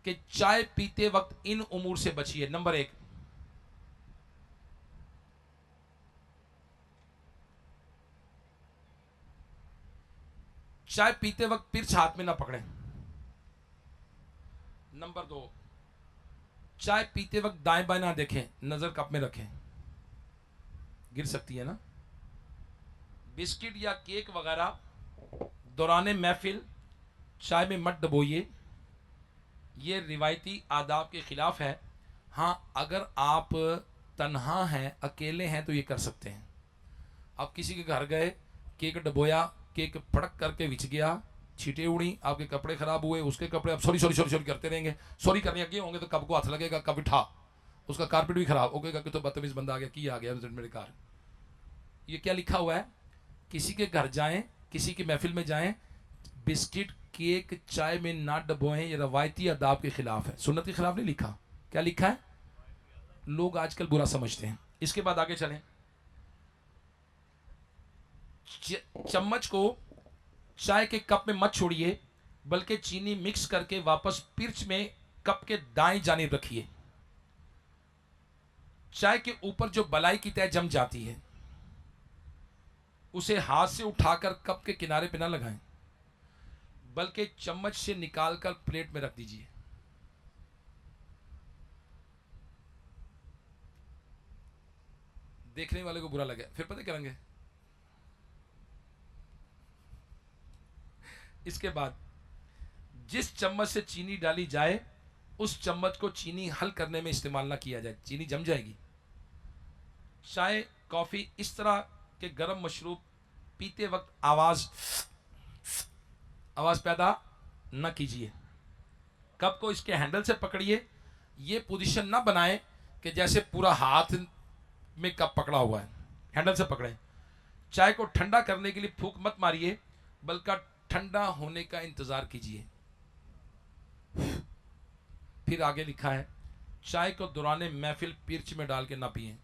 कि चाय पीते वक्त इन उमूर से बचिए। नंबर 1, चाय पीते वक्त पिर्च हाथ में ना पकड़ें। नंबर 2, चाय पीते वक्त दाएं बाएं ना देखें, नजर कप में रखें, गिर सकती है ना। बिस्किट या केक वगैरह दौरान महफिल चाय में मत डबोइए, ये रिवायती आदाब के खिलाफ है। हाँ, अगर आप तन्हा हैं, अकेले हैं तो ये कर सकते हैं। आप किसी के घर गए, केक डबोया, केक फड़क करके विच गया, छींटे उड़ी, आपके कपड़े खराब हुए, उसके कपड़े, आप सॉरी सॉरी सॉरी सॉरी करते रहेंगे। सॉरी करने लगे होंगे तो कब को हाथ लगेगा, कब उठा, उसका कारपेट भी खराब हो गया कि तो बदतमीज बंदा आ गया, की आ गया मेरे कार। ये क्या लिखा हुआ है? किसी के घर जाएं, किसी की महफिल में जाएं, बिस्किट केक चाय में ना डबोएं, ये रवायती आदाब के खिलाफ है, सुन्नत के खिलाफ नहीं लिखा। क्या लिखा है? लोग आजकल बुरा समझते हैं। इसके बाद आगे चलें। चम्मच को चाय के कप में मत छोड़िए, बल्कि चीनी मिक्स करके वापस पिर्च में कप के दाएं जानिब रखिए। चाय के ऊपर जो बलाई की तह जम जाती है, उसे हाथ से उठाकर कप के किनारे पे ना लगाएं, बल्कि चम्मच से निकालकर प्लेट में रख दीजिए। देखने वाले को बुरा लगे, फिर पता करेंगे। इसके बाद जिस चम्मच से चीनी डाली जाए, उस चम्मच को चीनी हल करने में इस्तेमाल ना किया जाए, चीनी जम जाएगी। चाय, कॉफी, इस तरह के गर्म मशरूब पीते वक्त आवाज पैदा न कीजिए। कप को इसके हैंडल से पकड़िए। ये पोजीशन ना बनाए कि जैसे पूरा हाथ में कप पकड़ा हुआ है, हैंडल से पकड़ें। चाय को ठंडा करने के लिए फूंक मत मारिए, बल्कि ठंडा होने का इंतजार कीजिए। फिर आगे लिखा है, चाय को दौरान महफिल पिर्च में डाल के ना पिए।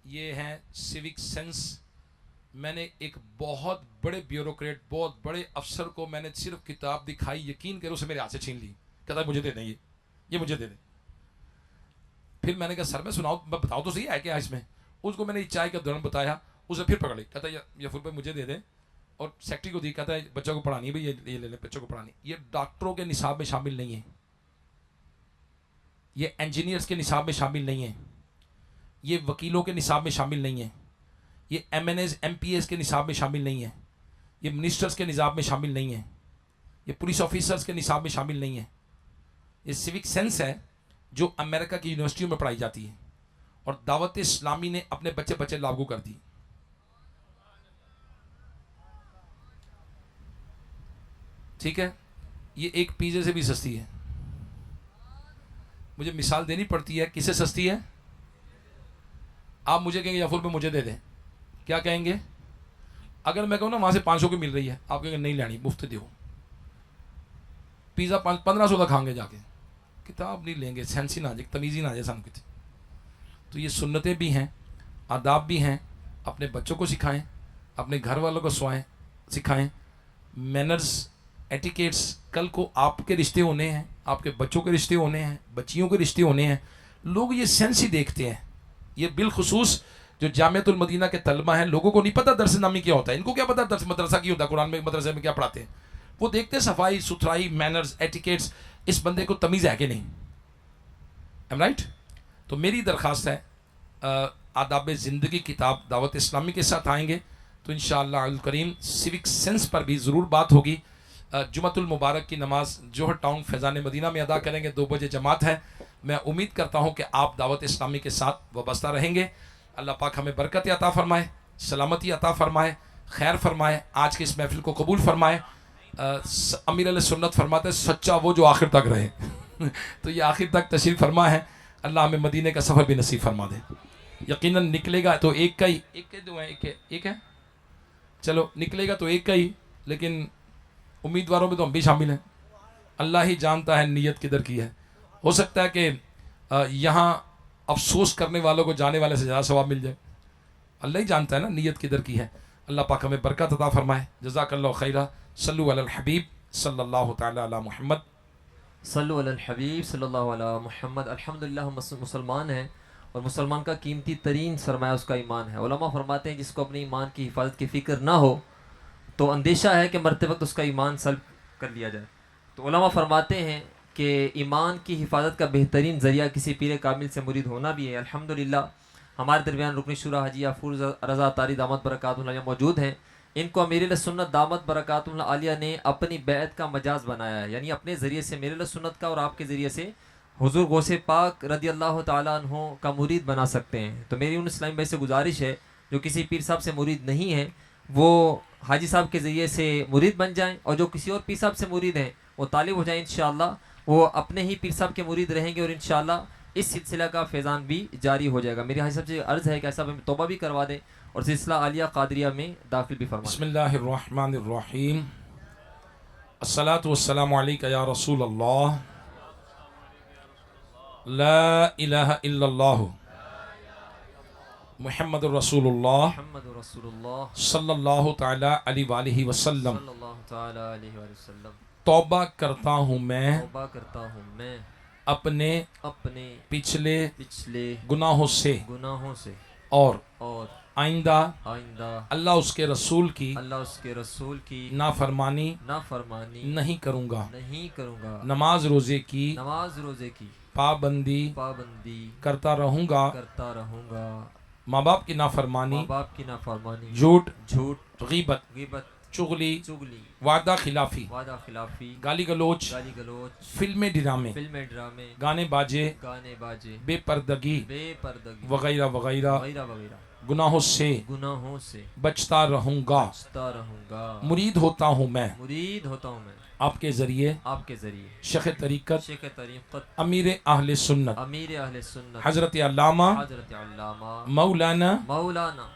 ये है सिविक सेंस। मैंने एक बहुत बड़े ब्यूरोक्रेट, बहुत बड़े अफसर को मैंने सिर्फ किताब दिखाई, यकीन करो, उसे मेरे हाथ से छीन ली। कहता है मुझे दे दें, ये मुझे दे दें। फिर मैंने कहा सर मैं सुनाओ, मैं बताओ तो सही है क्या इसमें। उसको मैंने चाय का दौरान बताया, उसे फिर पकड़ ली, कहता है ये ₹1 मुझे दे दें। और सेक्रेटरी को दी, कहता है बच्चों को पढ़ानी है भाई, ये ले लें, बच्चों को पढ़ानी। ये डॉक्टरों के निसाब में शामिल नहीं है, ये इंजीनियर्स के निसाब में शामिल नहीं है, ये वकीलों के निसाब में शामिल नहीं है, ये MNAs MPAs के निसाब में शामिल नहीं है, ये मिनिस्टर्स के निसाब में शामिल नहीं है, ये पुलिस ऑफिसर्स के निसाब में शामिल नहीं है। ये सिविक सेंस है जो अमेरिका की यूनिवर्सिटियों में पढ़ाई जाती है, और दावत इस्लामी ने अपने बच्चे बच्चे लागू कर दी। ठीक है, ये एक पिज़्ज़े से भी सस्ती है। मुझे मिसाल देनी पड़ती है, किससे सस्ती है? आप मुझे कहेंगे ₹1 मुझे दे दें, क्या कहेंगे? अगर मैं कहूँ ना वहाँ से 500 की मिल रही है, आप कहेंगे नहीं लेनी, मुफ्त दो। पिज़्ज़ा 1500 का खाएंगे जाके, किताब नहीं लेंगे, सेंस ही ना आ जाए, तमीज़ ही ना आ जाए सामने कितनी। तो ये सुन्नतें भी हैं, आदाब भी हैं। अपने बच्चों को सिखाएं, अपने घर वालों को सिखाएं। मैनर्स एटिकेट्स कल को आपके रिश्ते होने हैं, आपके बच्चों के रिश्ते होने हैं, बच्चियों के रिश्ते होने हैं, लोग ये सेंस ही देखते हैं। ये बिलखुसूस जो जामियतुल मदीना के तलबा हैं, लोगों को नहीं पता दरस नामी क्या होता है, इनको क्या पता दरस मदरसा की होता है, कुरान में मदरसे में क्या पढ़ाते हैं। वो देखते हैं सफाई सुथराई, मैनर्स, एटिकेट्स, इस बंदे को तमीज़ है कि नहीं। Am right. तो मेरी दरख्वास्त है, आदाब ज़िंदगी किताब दावत इस्लामी के साथ आएंगे तो इंशाअल्लाह अल करीम सिविक सेंस पर भी ज़रूर बात होगी। जुमतुल मुबारक की नमाज जोहर टाउन फैज़ान मदीना में अदा करेंगे, 2 बजे जमात है। मैं उम्मीद करता हूँ कि आप दावत इस्लामी के साथ वाबस्ता रहेंगे। अल्लाह पाक हमें बरकत अता फ़रमाए, सलामती अता फ़रमाए, खैर फरमाए, आज की इस महफिल को कबूल फरमाए। अमीर अल सुन्नत फरमाते सच्चा वो जो आखिर तक रहे तो ये आखिर तक तशरीफ़ फरमा है। अल्लाह हमें मदीने का सफ़र भी नसीब फरमा दे। यकीनन निकलेगा तो एक का ही, एक के दो है, एक है, चलो निकलेगा तो एक का ही, लेकिन उम्मीदवारों में तो हम भी शामिल हैं। अल्लाह ही जानता है नीयत किधर की है। हो सकता है कि यहाँ अफसोस करने वालों को जाने वाले से ज़्यादा सवाब मिल जाए। अल्लाह ही जानता है ना नीयत किधर की है। अल्लाह पाक हमें बरकत अता फरमाए। जज़ाकल्लाहु खैरा। सल्लु अलल हबीब सल्लल्लाहु तआला अला मुहम्मद। सल्लु अलल हबीब सल्लल्लाहु अला मुहम्मद। अल्हम्दुलिल्लाह हम मुसलमान हैं और मुसलमान का कीमती तरीन सरमाया उसका ईमान है। उलमा फरमाते हैं जिसको अपने ईमान की हिफाजत की फ़िक्र ना हो तो अंदेशा है कि मरते वक्त उसका ईमान सल्ब कर लिया जाए। तो उलमा फरमाते हैं कि ईमान की हिफाजत का बेहतरीन ज़रिया किसी पीर कामिल से मुरीद होना भी है। अल्हम्दुलिल्लाह हमारे दरमियान रुकन शुरा हाजी अफूज रज़ा तारी दामत बरकातुहुल्लाह मौजूद हैं। इनको अमीर सुन्नत दामत बरकातुहुल्लाह आलिया ने अपनी बैत का मजाज बनाया है, यानी अपने ज़रिए से अमीर सुन्नत का और आपके ज़रिए से हुज़ूर गौसे पाक रदी अल्लाह ताला अन्हो का मुरीद बना सकते हैं। तो मेरी उन इस्लामी भाई से गुजारिश है जो किसी पीर साहब से मुरीद नहीं है वो हाजी साहब के ज़रिए से मुरीद बन जाएं, और जो किसी और पीर साहब से मुरीद हैं वो तालिब हो जाएं। इंशाअल्लाह वो अपने ही पीर साहब के मुरीद रहेंगे और इंशाअल्लाह इस सिलसिला का फैज़ान भी जारी हो जाएगा। मेरी हाजी साहब से अर्ज़ है कि ऐसा हमें तौबा भी करवा दें और सिलसिला आलिया कादरिया में दाखिल भी फरमाएं। बिस्मिल्लाहिर्रहमानिर्रहीम। अस्सलातु वस्सलामु अलैका या रसूल अल्लाह, ला इलाहा इल्लल्लाह मुहम्मदुर रसूलुल्लाह सल्लल्लाहु तआला अलैहि वसल्लम। तौबा करता हूँ मैं अपने पिछले गुनाहों से और आइंदा अल्लाह उसके रसूल की नाफरमानी नहीं करूँगा। नमाज रोज़े की पाबंदी करता रहूँगा। माँ बाप की नाफरमानी, झूठ, गीबत, चुगली, वादा खिलाफी, गाली गलोच, फिल्में ड्रामे, गाने बाजे, बेपर्दगी वगैरह वगैरह गुनाहों से बचता रहूँगा। मुरीद होता हूँ मैं आपके ज़रिए शेख तरीक़त अमीर अहले सुन्नत हज़रत अल्लामा मौलाना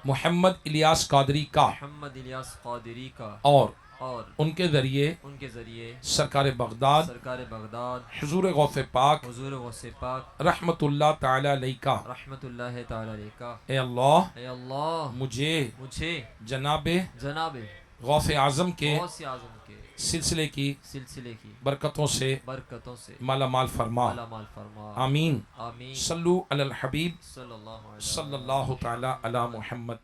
मोहम्मद इलियास कादरी का और उनके ज़रिए सरकार बगदाद हुज़ूर गौसे पाक रहमतुल्लाह ताला अलैहि का ए अल्लाह मुझे जनाबे गौसे आज़म के सिलसिले की बरकतों से माला माल फरमा। आमीन। सल्लु अलल हबीब सल्लल्लाहु तआला अला मुहम्मद।